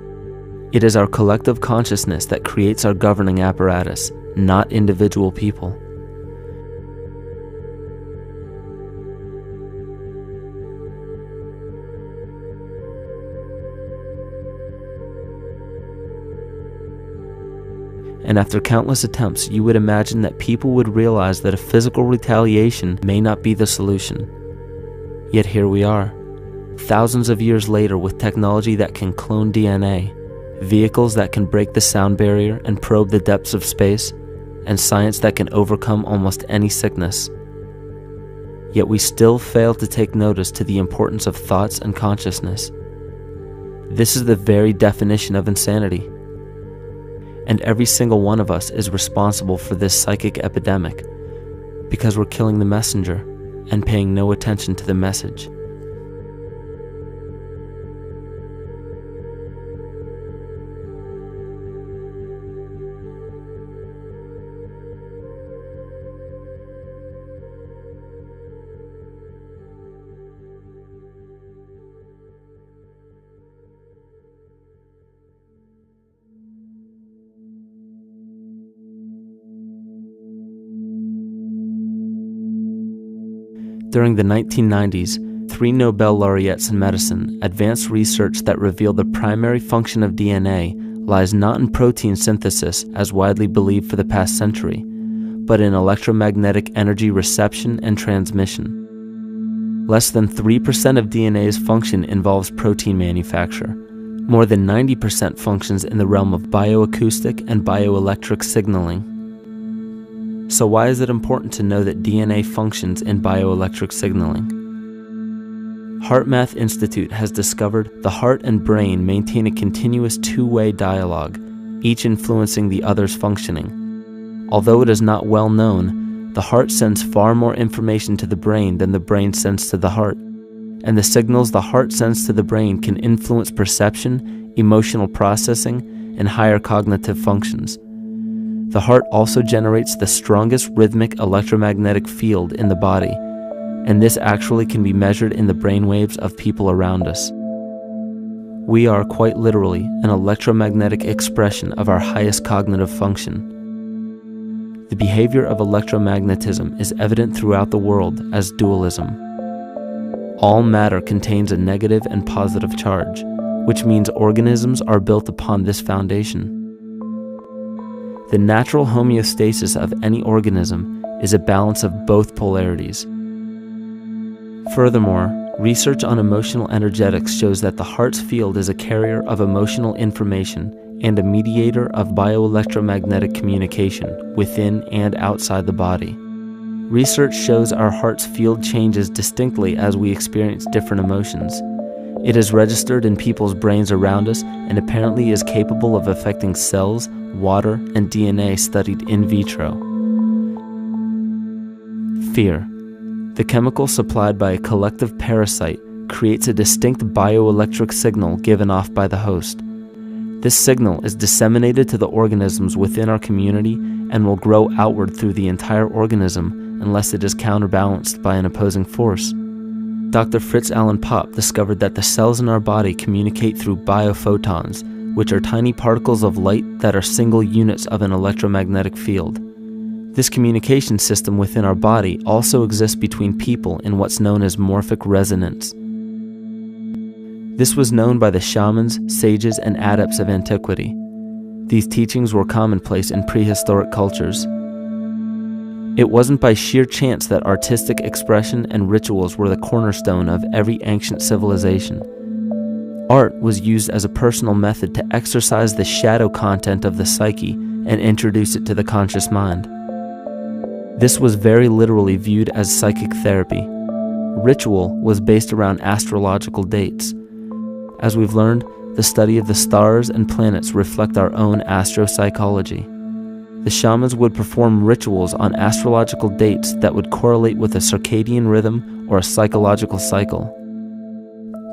it is our collective consciousness that creates our governing apparatus, not individual people. And after countless attempts, you would imagine that people would realize that a physical retaliation may not be the solution. Yet here we are, thousands of years later, with technology that can clone DNA, vehicles that can break the sound barrier and probe the depths of space, and science that can overcome almost any sickness. Yet we still fail to take notice to the importance of thoughts and consciousness. This is the very definition of insanity. And every single one of us is responsible for this psychic epidemic because we're killing the messenger and paying no attention to the message. During the 1990s, 3 Nobel laureates in medicine advanced research that revealed the primary function of DNA lies not in protein synthesis as widely believed for the past century, but in electromagnetic energy reception and transmission. Less than 3% of DNA's function involves protein manufacture. More than 90% functions in the realm of bioacoustic and bioelectric signaling. So why is it important to know that DNA functions in bioelectric signaling? HeartMath Institute has discovered the heart and brain maintain a continuous two-way dialogue, each influencing the other's functioning. Although it is not well known, the heart sends far more information to the brain than the brain sends to the heart, and the signals the heart sends to the brain can influence perception, emotional processing, and higher cognitive functions. The heart also generates the strongest rhythmic electromagnetic field in the body, and this actually can be measured in the brainwaves of people around us. We are quite literally an electromagnetic expression of our highest cognitive function. The behavior of electromagnetism is evident throughout the world as dualism. All matter contains a negative and positive charge, which means organisms are built upon this foundation. The natural homeostasis of any organism is a balance of both polarities. Furthermore, research on emotional energetics shows that the heart's field is a carrier of emotional information and a mediator of bioelectromagnetic communication within and outside the body. Research shows our heart's field changes distinctly as we experience different emotions. It is registered in people's brains around us and apparently is capable of affecting cells, water, and DNA studied in vitro. Fear. The chemical supplied by a collective parasite creates a distinct bioelectric signal given off by the host. This signal is disseminated to the organisms within our community and will grow outward through the entire organism unless it is counterbalanced by an opposing force. Dr. Fritz Alan Popp discovered that the cells in our body communicate through biophotons, which are tiny particles of light that are single units of an electromagnetic field. This communication system within our body also exists between people in what's known as morphic resonance. This was known by the shamans, sages, and adepts of antiquity. These teachings were commonplace in prehistoric cultures. It wasn't by sheer chance that artistic expression and rituals were the cornerstone of every ancient civilization. Art was used as a personal method to exercise the shadow content of the psyche and introduce it to the conscious mind. This was very literally viewed as psychic therapy. Ritual was based around astrological dates. As we've learned, the study of the stars and planets reflect our own astropsychology. The shamans would perform rituals on astrological dates that would correlate with a circadian rhythm or a psychological cycle.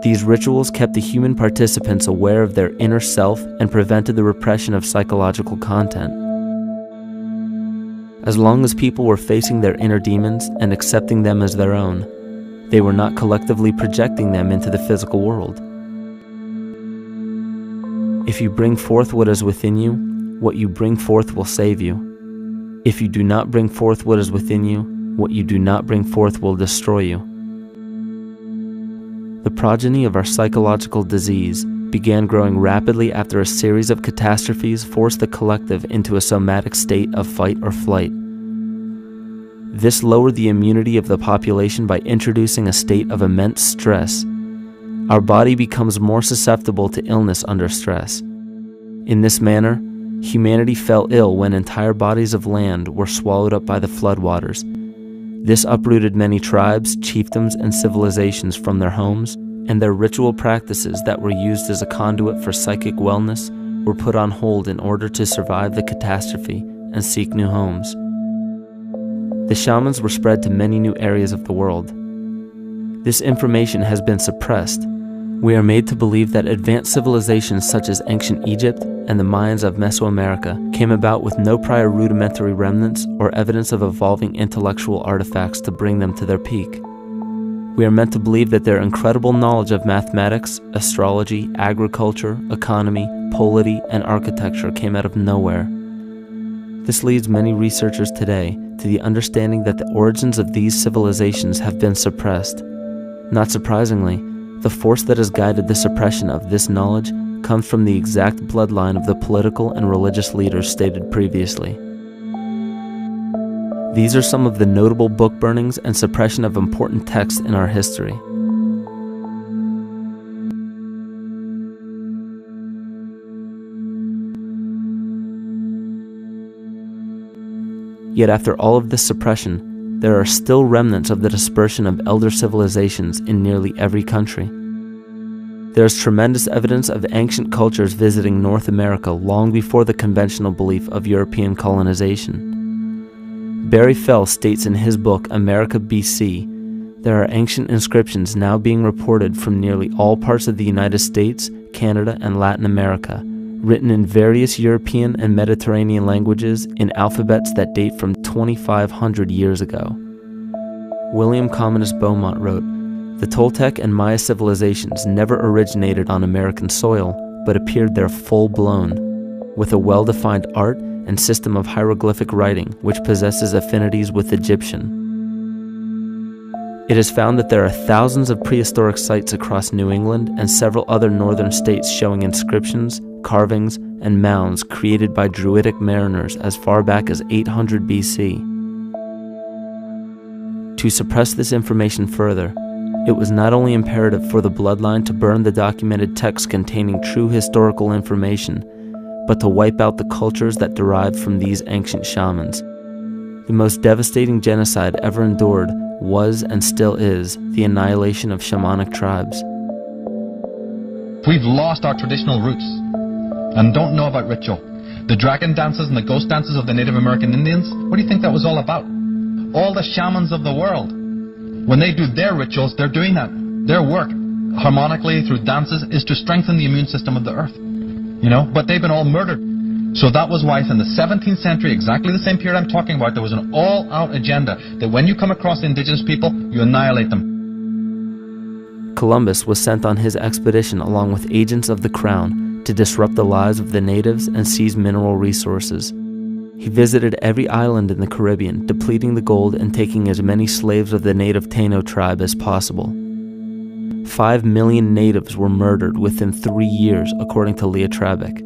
These rituals kept the human participants aware of their inner self and prevented the repression of psychological content. As long as people were facing their inner demons and accepting them as their own, they were not collectively projecting them into the physical world. If you bring forth what is within you, what you bring forth will save you. If you do not bring forth what is within you, what you do not bring forth will destroy you. The progeny of our psychological disease began growing rapidly after a series of catastrophes forced the collective into a somatic state of fight or flight. This lowered the immunity of the population by introducing a state of immense stress. Our body becomes more susceptible to illness under stress. In this manner, humanity fell ill when entire bodies of land were swallowed up by the floodwaters. This uprooted many tribes, chiefdoms, and civilizations from their homes, and their ritual practices that were used as a conduit for psychic wellness were put on hold in order to survive the catastrophe and seek new homes. The shamans were spread to many new areas of the world. This information has been suppressed. We are made to believe that advanced civilizations such as ancient Egypt and the Mayans of Mesoamerica came about with no prior rudimentary remnants or evidence of evolving intellectual artifacts to bring them to their peak. We are meant to believe that their incredible knowledge of mathematics, astrology, agriculture, economy, polity, and architecture came out of nowhere. This leads many researchers today to the understanding that the origins of these civilizations have been suppressed. Not surprisingly, the force that has guided the suppression of this knowledge comes from the exact bloodline of the political and religious leaders stated previously. These are some of the notable book burnings and suppression of important texts in our history. Yet after all of this suppression, there are still remnants of the dispersion of elder civilizations in nearly every country. There is tremendous evidence of ancient cultures visiting North America long before the conventional belief of European colonization. Barry Fell states in his book America BC, there are ancient inscriptions now being reported from nearly all parts of the United States, Canada, and Latin America, written in various European and Mediterranean languages in alphabets that date from 2,500 years ago. William Commonus Beaumont wrote, "The Toltec and Maya civilizations never originated on American soil, but appeared there full-blown, with a well-defined art and system of hieroglyphic writing which possesses affinities with Egyptian. It is found that there are thousands of prehistoric sites across New England and several other northern states showing inscriptions, carvings, and mounds created by Druidic mariners as far back as 800 BC. To suppress this information further, it was not only imperative for the bloodline to burn the documented texts containing true historical information, but to wipe out the cultures that derived from these ancient shamans. The most devastating genocide ever endured was and still is the annihilation of shamanic tribes. We've lost our traditional roots and don't know about ritual. The dragon dances and the ghost dances of the Native American Indians, what do you think that was all about? All the shamans of the world, when they do their rituals, they're doing that. Their work, harmonically through dances, is to strengthen the immune system of the earth. But they've been all murdered. So that was why in the 17th century, exactly the same period I'm talking about, there was an all-out agenda that when you come across indigenous people, you annihilate them. Columbus was sent on his expedition along with agents of the crown to disrupt the lives of the natives and seize mineral resources. He visited every island in the Caribbean, depleting the gold and taking as many slaves of the native Taino tribe as possible. 5 million natives were murdered within 3 years, according to Leah Trabeck.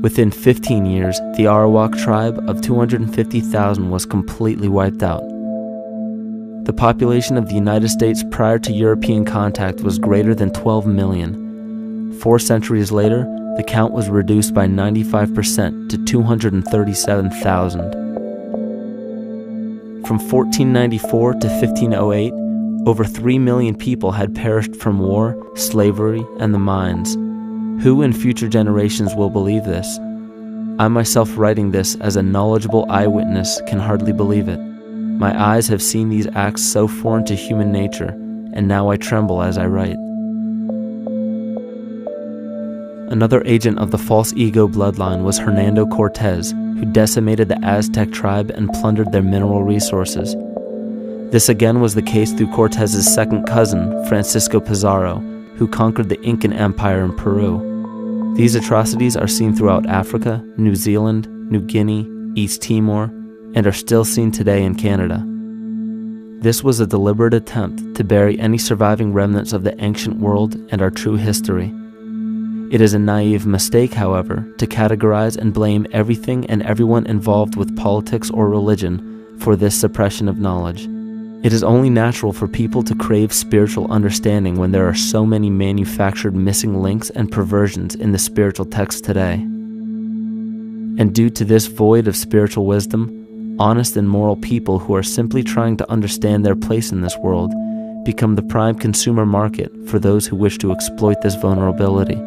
Within 15 years, the Arawak tribe of 250,000 was completely wiped out. The population of the United States prior to European contact was greater than 12 million. 4 centuries later, the count was reduced by 95% to 237,000. From 1494 to 1508, over 3 million people had perished from war, slavery, and the mines. Who in future generations will believe this? I myself, writing this as a knowledgeable eyewitness, can hardly believe it. My eyes have seen these acts so foreign to human nature, and now I tremble as I write. Another agent of the false ego bloodline was Hernando Cortez, who decimated the Aztec tribe and plundered their mineral resources. This again was the case through Cortez's second cousin, Francisco Pizarro, who conquered the Incan Empire in Peru. These atrocities are seen throughout Africa, New Zealand, New Guinea, East Timor, and are still seen today in Canada. This was a deliberate attempt to bury any surviving remnants of the ancient world and our true history. It is a naive mistake, however, to categorize and blame everything and everyone involved with politics or religion for this suppression of knowledge. It is only natural for people to crave spiritual understanding when there are so many manufactured missing links and perversions in the spiritual text today. And due to this void of spiritual wisdom, honest and moral people who are simply trying to understand their place in this world become the prime consumer market for those who wish to exploit this vulnerability.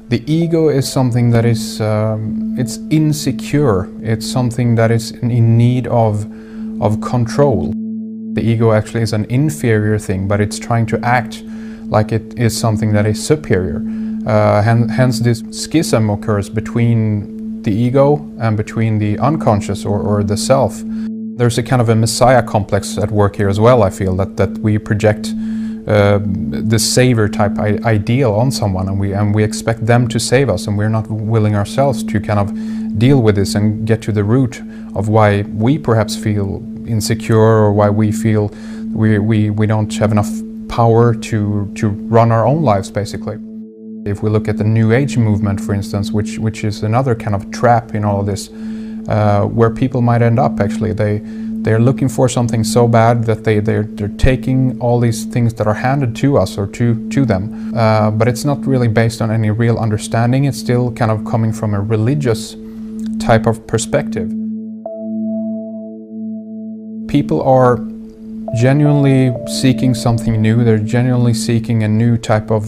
The ego is something that is it's insecure. It's something that is in need of control. The ego actually is an inferior thing, but it's trying to act like it is something that is superior. Hence this schism occurs between the ego and between the unconscious or the self. There's a kind of a messiah complex at work here as well, I feel, that we project the savior type ideal on someone, and we expect them to save us, and we're not willing ourselves to kind of deal with this and get to the root of why we perhaps feel insecure, or why we feel we don't have enough power to run our own lives, basically. If we look at the New Age movement, for instance, which is another kind of trap in all of this, where people might end up actually. They're looking for something so bad that they're taking all these things that are handed to us or to them, but it's not really based on any real understanding. It's still kind of coming from a religious type of perspective. People are genuinely seeking something new. They're genuinely seeking a new type of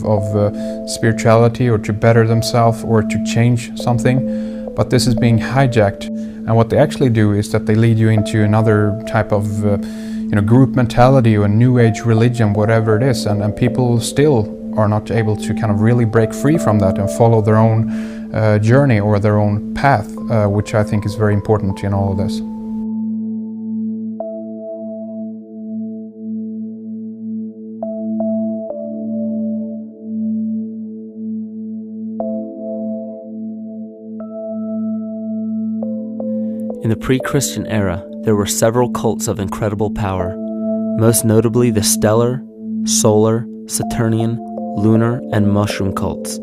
spirituality, or to better themselves, or to change something, but this is being hijacked. And what they actually do is that they lead you into another type of group mentality or New Age religion, whatever it is, and people still are not able to kind of really break free from that and follow their own journey or their own path, which I think is very important in all of this. In the pre-Christian era, there were several cults of incredible power, most notably the stellar, solar, Saturnian, lunar, and mushroom cults.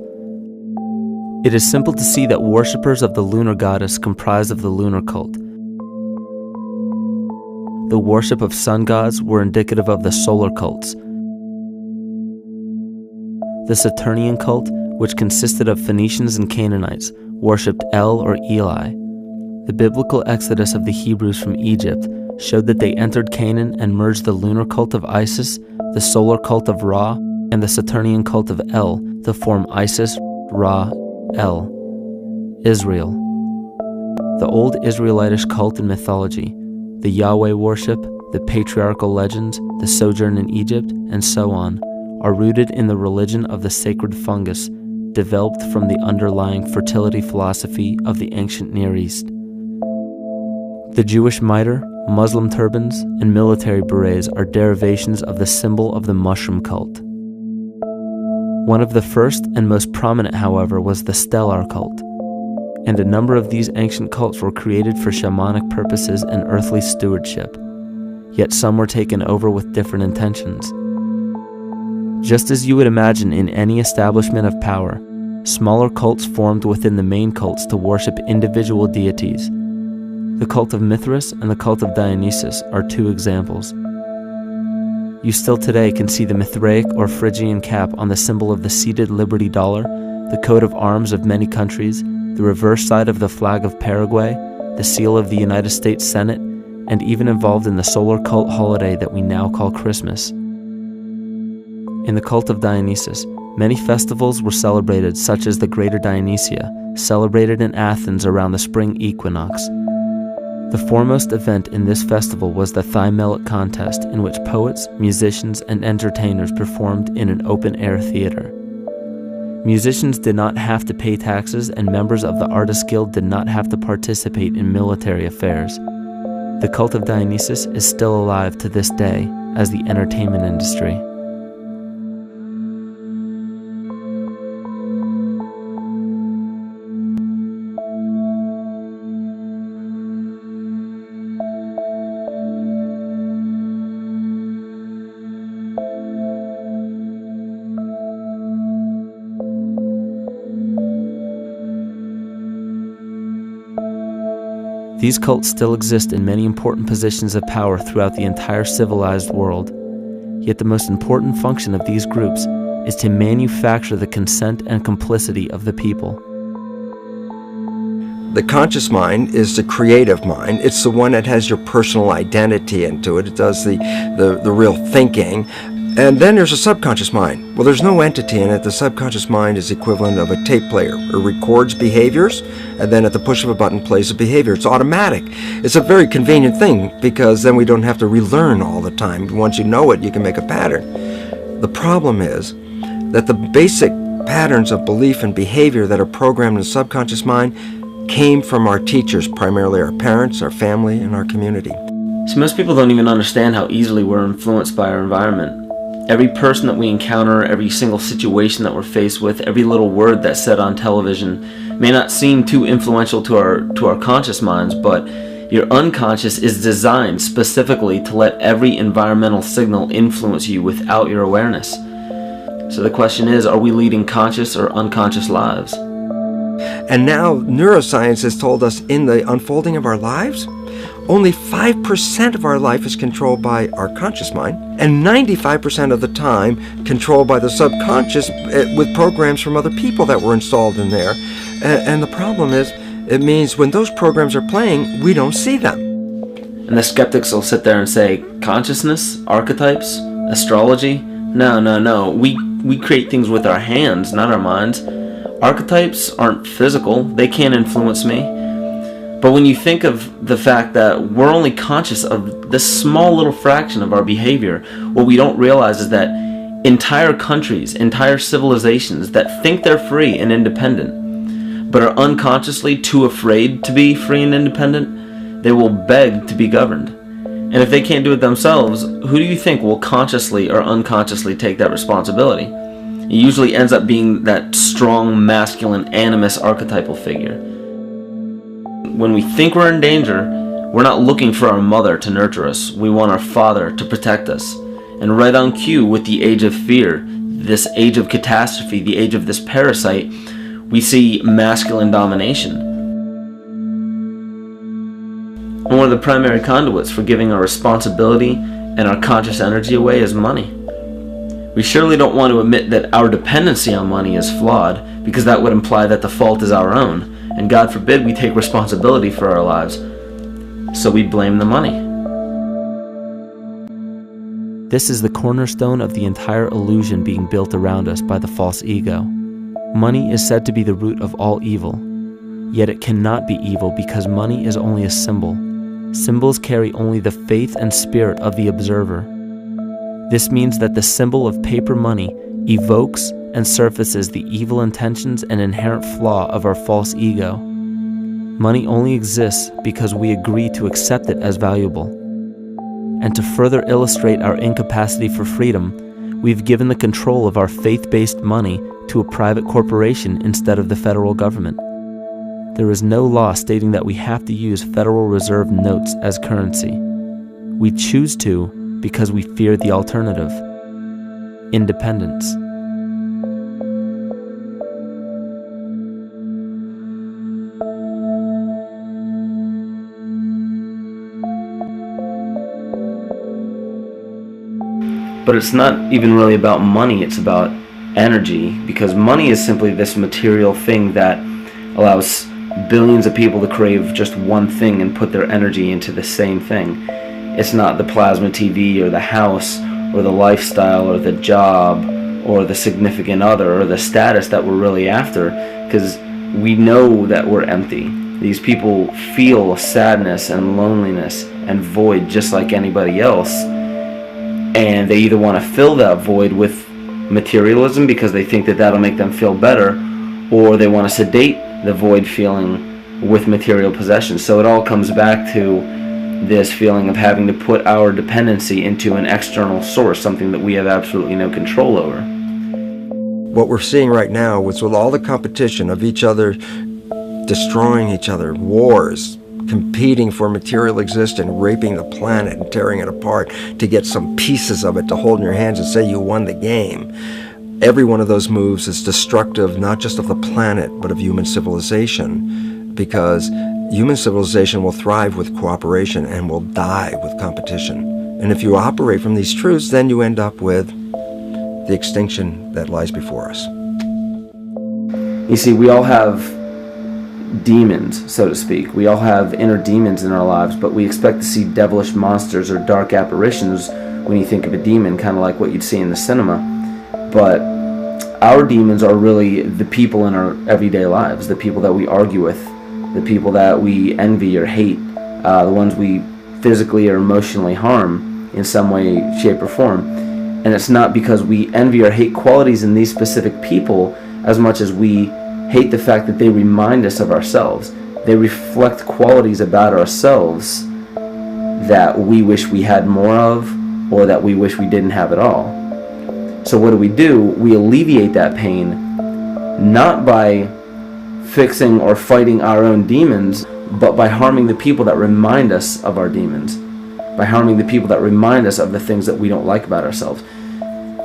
It is simple to see that worshippers of the lunar goddess comprised of the lunar cult. The worship of sun gods were indicative of the solar cults. The Saturnian cult, which consisted of Phoenicians and Canaanites, worshipped El or Eli. The biblical exodus of the Hebrews from Egypt showed that they entered Canaan and merged the lunar cult of Isis, the solar cult of Ra, and the Saturnian cult of El to form Isis, Ra, El, Israel. The old Israelitish cult and mythology, the Yahweh worship, the patriarchal legends, the sojourn in Egypt, and so on, are rooted in the religion of the sacred fungus, developed from the underlying fertility philosophy of the ancient Near East. The Jewish mitre, Muslim turbans, and military berets are derivations of the symbol of the mushroom cult. One of the first and most prominent, however, was the stellar cult, and a number of these ancient cults were created for shamanic purposes and earthly stewardship, yet some were taken over with different intentions. Just as you would imagine in any establishment of power, smaller cults formed within the main cults to worship individual deities. The cult of Mithras and the cult of Dionysus are two examples. You still today can see the Mithraic or Phrygian cap on the symbol of the seated Liberty Dollar, the coat of arms of many countries, the reverse side of the flag of Paraguay, the seal of the United States Senate, and even involved in the solar cult holiday that we now call Christmas. In the cult of Dionysus, many festivals were celebrated, such as the Greater Dionysia, celebrated in Athens around the spring equinox. The foremost event in this festival was the Thymelic contest, in which poets, musicians, and entertainers performed in an open-air theater. Musicians did not have to pay taxes, and members of the Artists Guild did not have to participate in military affairs. The cult of Dionysus is still alive to this day as the entertainment industry. These cults still exist in many important positions of power throughout the entire civilized world. Yet the most important function of these groups is to manufacture the consent and complicity of the people. The conscious mind is the creative mind. It's the one that has your personal identity into it. It does the real thinking. And then there's a subconscious mind. Well, there's no entity in it. The subconscious mind is the equivalent of a tape player. It records behaviors, and then at the push of a button plays a behavior. It's automatic. It's a very convenient thing, because then we don't have to relearn all the time. Once you know it, you can make a pattern. The problem is that the basic patterns of belief and behavior that are programmed in the subconscious mind came from our teachers, primarily our parents, our family, and our community. So most people don't even understand how easily we're influenced by our environment. Every person that we encounter, every single situation that we're faced with, every little word that's said on television may not seem too influential to our conscious minds, but your unconscious is designed specifically to let every environmental signal influence you without your awareness. So the question is, are we leading conscious or unconscious lives? And now neuroscience has told us in the unfolding of our lives, only 5% of our life is controlled by our conscious mind, and 95% of the time controlled by the subconscious with programs from other people that were installed in there. And the problem is, it means when those programs are playing, we don't see them. And the skeptics will sit there and say, consciousness, archetypes, astrology? No. We create things with our hands, not our minds. Archetypes aren't physical. They can't influence me. But when you think of the fact that we're only conscious of this small little fraction of our behavior, what we don't realize is that entire countries, entire civilizations that think they're free and independent, but are unconsciously too afraid to be free and independent, they will beg to be governed. And if they can't do it themselves, who do you think will consciously or unconsciously take that responsibility? It usually ends up being that strong, masculine, animus archetypal figure. When we think we're in danger, we're not looking for our mother to nurture us. We want our father to protect us. And right on cue with the age of fear, this age of catastrophe, the age of this parasite, we see masculine domination. And one of the primary conduits for giving our responsibility and our conscious energy away is money. We surely don't want to admit that our dependency on money is flawed, because that would imply that the fault is our own. And God forbid we take responsibility for our lives, so we blame the money. This is the cornerstone of the entire illusion being built around us by the false ego. Money is said to be the root of all evil, yet it cannot be evil because money is only a symbol. Symbols carry only the faith and spirit of the observer. This means that the symbol of paper money evokes and surfaces the evil intentions and inherent flaw of our false ego. Money only exists because we agree to accept it as valuable. And to further illustrate our incapacity for freedom, we've given the control of our faith-based money to a private corporation instead of the federal government. There is no law stating that we have to use Federal Reserve notes as currency. We choose to because we fear the alternative: independence. But it's not even really about money, it's about energy, because money is simply this material thing that allows billions of people to crave just one thing and put their energy into the same thing. It's not the plasma TV or the house or the lifestyle or the job or the significant other or the status that we're really after, because we know that we're empty. These people feel sadness and loneliness and void just like anybody else, and they either want to fill that void with materialism because they think that that'll make them feel better, or they want to sedate the void feeling with material possessions. So it all comes back to this feeling of having to put our dependency into an external source, something that we have absolutely no control over. What we're seeing right now is with all the competition of each other destroying each other, wars, competing for material existence, raping the planet and tearing it apart to get some pieces of it to hold in your hands and say you won the game. Every one of those moves is destructive, not just of the planet, but of human civilization, because human civilization will thrive with cooperation and will die with competition. And if you operate from these truths, then you end up with the extinction that lies before us. You see, we all have demons, so to speak. We all have inner demons in our lives, but we expect to see devilish monsters or dark apparitions when you think of a demon, kind of like what you'd see in the cinema. But our demons are really the people in our everyday lives, the people that we argue with, the people that we envy or hate, the ones we physically or emotionally harm in some way, shape, or form. And it's not because we envy or hate qualities in these specific people as much as we hate the fact that they remind us of ourselves. They reflect qualities about ourselves that we wish we had more of, or that we wish we didn't have at all. So what do? We alleviate that pain, not by fixing or fighting our own demons, but by harming the people that remind us of our demons, by harming the people that remind us of the things that we don't like about ourselves.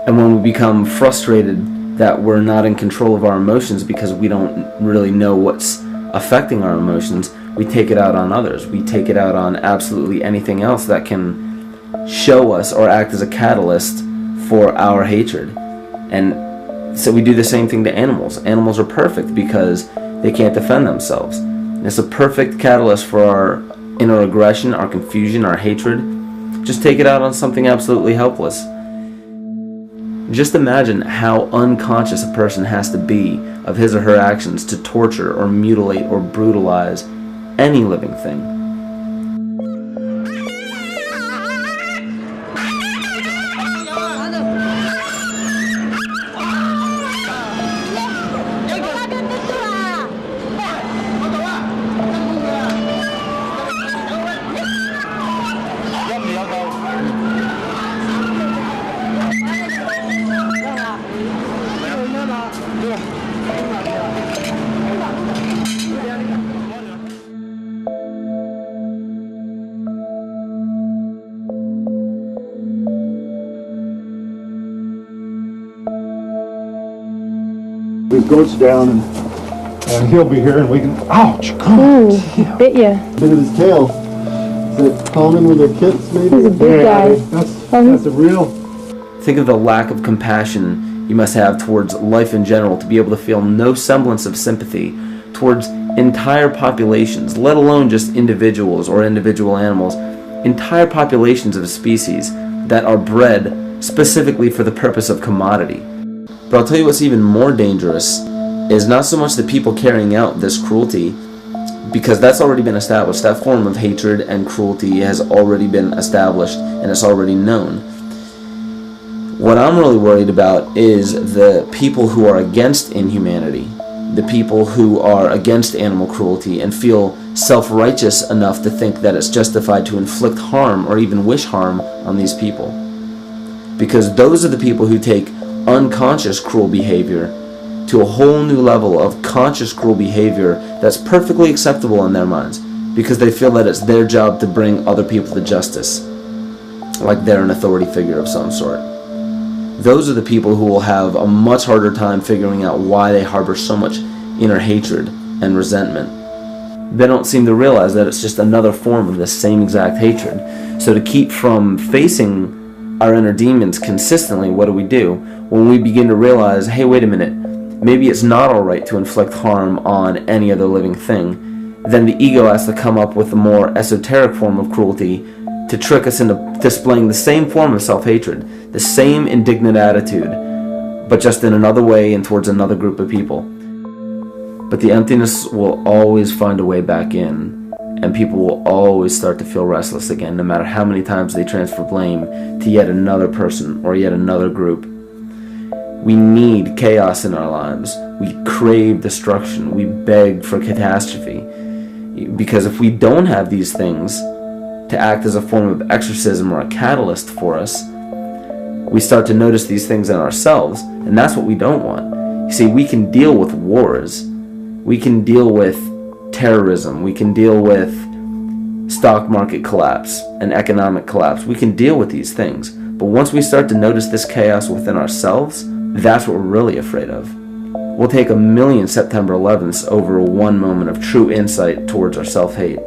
And when we become frustrated that we're not in control of our emotions because we don't really know what's affecting our emotions, we take it out on others. We take it out on absolutely anything else that can show us or act as a catalyst for our hatred. And so we do the same thing to animals. Animals are perfect because they can't defend themselves. It's a perfect catalyst for our inner aggression, our confusion, our hatred. Just take it out on something absolutely helpless. Just imagine how unconscious a person has to be of his or her actions to torture or mutilate or brutalize any living thing. The goat's down and he'll be here and we can, ouch, Ooh, he bit you. bit of his tail. Is it common with their kids maybe? He's a big guy. That's a real... Think of the lack of compassion you must have towards life in general to be able to feel no semblance of sympathy towards entire populations, let alone just individuals or individual animals, entire populations of species that are bred specifically for the purpose of commodity. But I'll tell you what's even more dangerous is not so much the people carrying out this cruelty, because that's already been established. That form of hatred and cruelty has already been established and it's already known. What I'm really worried about is the people who are against inhumanity, the people who are against animal cruelty and feel self-righteous enough to think that it's justified to inflict harm or even wish harm on these people. Because those are the people who take unconscious cruel behavior to a whole new level of conscious cruel behavior that's perfectly acceptable in their minds, because they feel that it's their job to bring other people to justice, like they're an authority figure of some sort. Those are the people who will have a much harder time figuring out why they harbor so much inner hatred and resentment. They don't seem to realize that it's just another form of the same exact hatred. So to keep from facing our inner demons consistently, what do? When we begin to realize, hey, wait a minute, maybe it's not alright to inflict harm on any other living thing, then the ego has to come up with a more esoteric form of cruelty to trick us into displaying the same form of self-hatred, the same indignant attitude, but just in another way and towards another group of people. But the emptiness will always find a way back in, and people will always start to feel restless again, no matter how many times they transfer blame to yet another person or yet another group. We need chaos in our lives. We crave destruction. We beg for catastrophe. Because if we don't have these things to act as a form of exorcism or a catalyst for us, we start to notice these things in ourselves, and that's what we don't want. You see, we can deal with wars. We can deal with terrorism. We can deal with stock market collapse and economic collapse. We can deal with these things. But once we start to notice this chaos within ourselves, that's what we're really afraid of. We'll take 1,000,000 September 11ths over one moment of true insight towards our self-hate.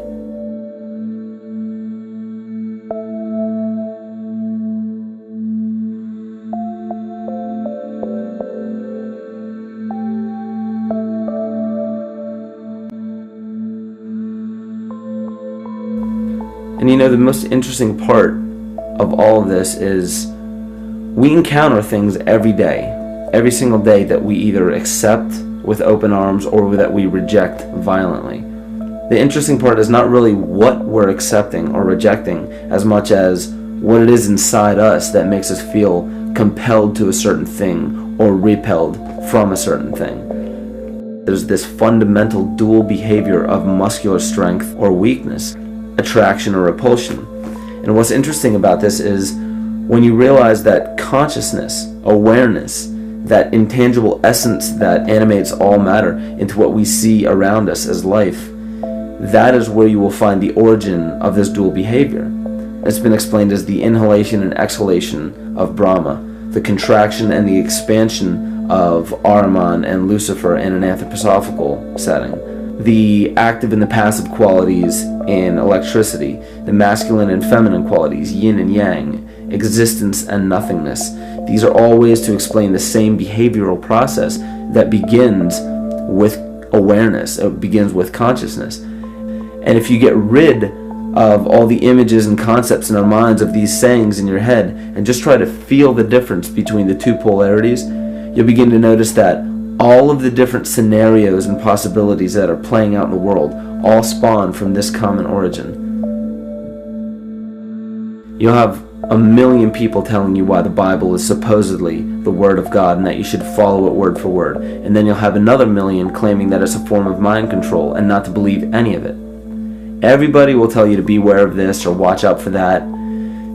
And you know, the most interesting part of all of this is we encounter things every day, every single day, that we either accept with open arms or that we reject violently. The interesting part is not really what we're accepting or rejecting as much as what it is inside us that makes us feel compelled to a certain thing or repelled from a certain thing. There's this fundamental dual behavior of muscular strength or weakness, attraction or repulsion. And what's interesting about this is when you realize that consciousness, awareness, that intangible essence that animates all matter into what we see around us as life, that is where you will find the origin of this dual behavior. It's been explained as the inhalation and exhalation of Brahma, the contraction and the expansion of Ahriman and Lucifer in an anthroposophical setting, the active and the passive qualities in electricity, the masculine and feminine qualities, yin and yang, existence and nothingness. These are all ways to explain the same behavioral process that begins with awareness, it begins with consciousness. And if you get rid of all the images and concepts in our minds of these sayings in your head and just try to feel the difference between the two polarities, you'll begin to notice that all of the different scenarios and possibilities that are playing out in the world all spawn from this common origin. You'll have 1,000,000 people telling you why the Bible is supposedly the Word of God and that you should follow it word for word. And then you'll have another 1,000,000 claiming that it's a form of mind control and not to believe any of it. Everybody will tell you to beware of this or watch out for that.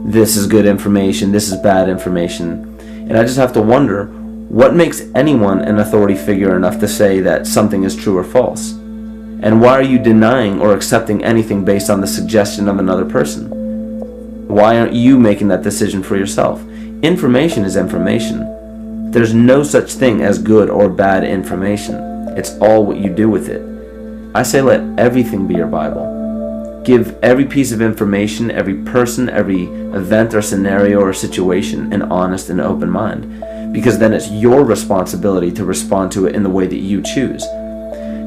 This is good information, this is bad information. And I just have to wonder, what makes anyone an authority figure enough to say that something is true or false? And why are you denying or accepting anything based on the suggestion of another person? Why aren't you making that decision for yourself? Information is information. There's no such thing as good or bad information. It's all what you do with it. I say let everything be your Bible. Give every piece of information, every person, every event or scenario or situation an honest and open mind. Because then it's your responsibility to respond to it in the way that you choose.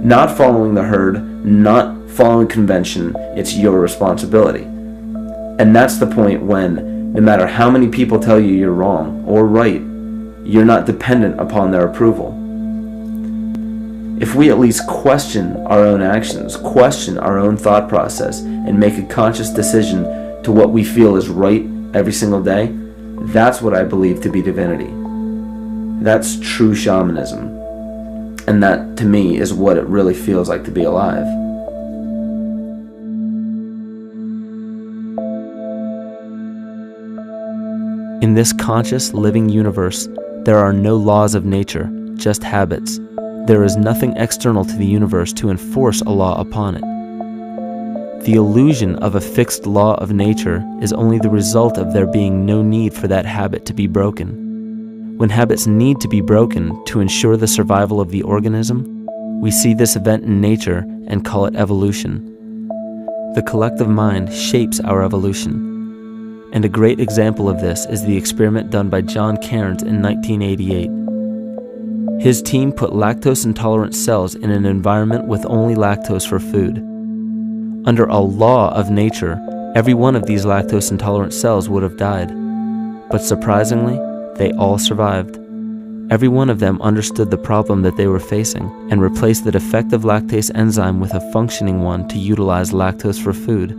Not following the herd, not following convention, it's your responsibility. And that's the point when, no matter how many people tell you you're wrong or right, you're not dependent upon their approval. If we at least question our own actions, question our own thought process, and make a conscious decision to what we feel is right every single day, that's what I believe to be divinity. That's true shamanism. And that, to me, is what it really feels like to be alive. In this conscious, living universe, there are no laws of nature, just habits. There is nothing external to the universe to enforce a law upon it. The illusion of a fixed law of nature is only the result of there being no need for that habit to be broken. When habits need to be broken to ensure the survival of the organism, we see this event in nature and call it evolution. The collective mind shapes our evolution. And a great example of this is the experiment done by John Cairns in 1988. His team put lactose-intolerant cells in an environment with only lactose for food. Under a law of nature, every one of these lactose-intolerant cells would have died. But surprisingly, they all survived. Every one of them understood the problem that they were facing and replaced the defective lactase enzyme with a functioning one to utilize lactose for food.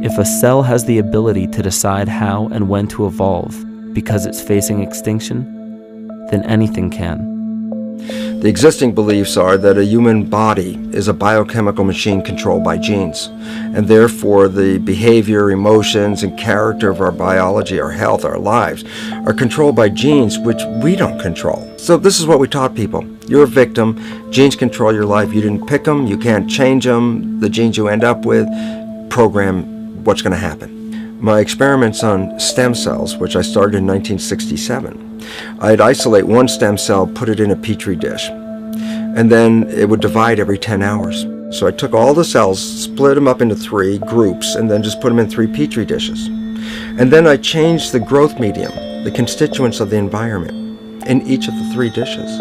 If a cell has the ability to decide how and when to evolve because it's facing extinction, then anything can. The existing beliefs are that a human body is a biochemical machine controlled by genes, and therefore the behavior, emotions, and character of our biology, our health, our lives, are controlled by genes which we don't control. So this is what we taught people. You're a victim. Genes control your life. You didn't pick them. You can't change them. The genes you end up with program what's going to happen. My experiments on stem cells, which I started in 1967, I'd isolate one stem cell, put it in a petri dish, and then it would divide every 10 hours. So I took all the cells, split them up into 3 groups, and then just put them in 3 petri dishes. And then I changed the growth medium, the constituents of the environment, in each of the 3 dishes.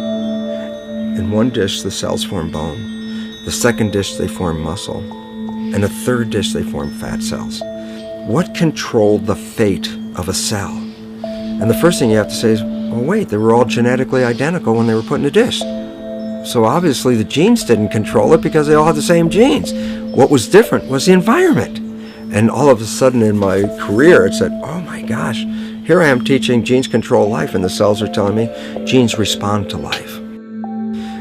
In one dish, the cells form bone. The second dish, they form muscle. And the third dish, they form fat cells. What controlled the fate of a cell? And the first thing you have to say is, well, wait, they were all genetically identical when they were put in a dish. So obviously the genes didn't control it because they all had the same genes. What was different was the environment. And all of a sudden in my career, it said, oh my gosh, here I am teaching genes control life, and the cells are telling me genes respond to life.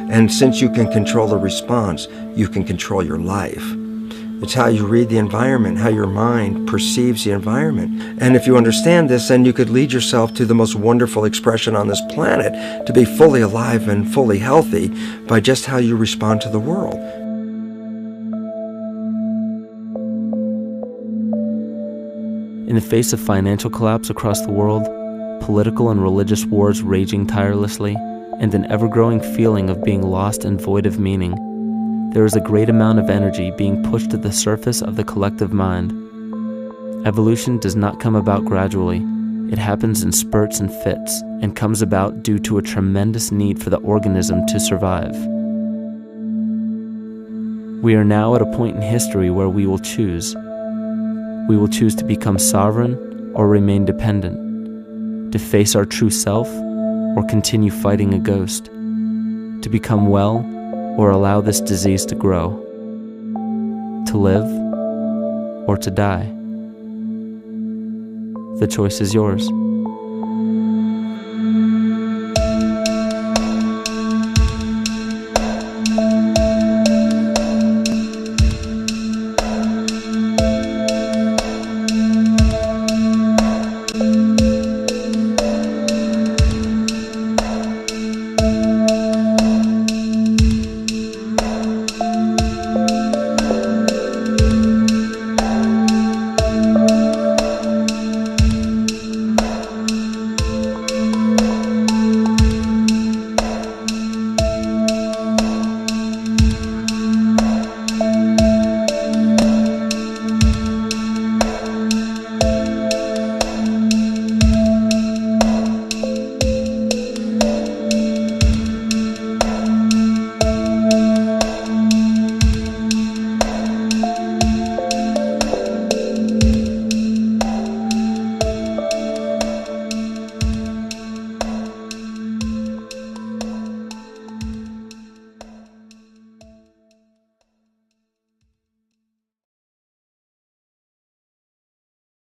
And since you can control the response, you can control your life. It's how you read the environment, how your mind perceives the environment. And if you understand this, then you could lead yourself to the most wonderful expression on this planet, to be fully alive and fully healthy by just how you respond to the world. In the face of financial collapse across the world, political and religious wars raging tirelessly, and an ever-growing feeling of being lost and void of meaning, there is a great amount of energy being pushed to the surface of the collective mind. Evolution does not come about gradually. It happens in spurts and fits, and comes about due to a tremendous need for the organism to survive. We are now at a point in history where we will choose. We will choose to become sovereign or remain dependent, to face our true self or continue fighting a ghost, to become well or allow this disease to grow, to live or to die. The choice is yours.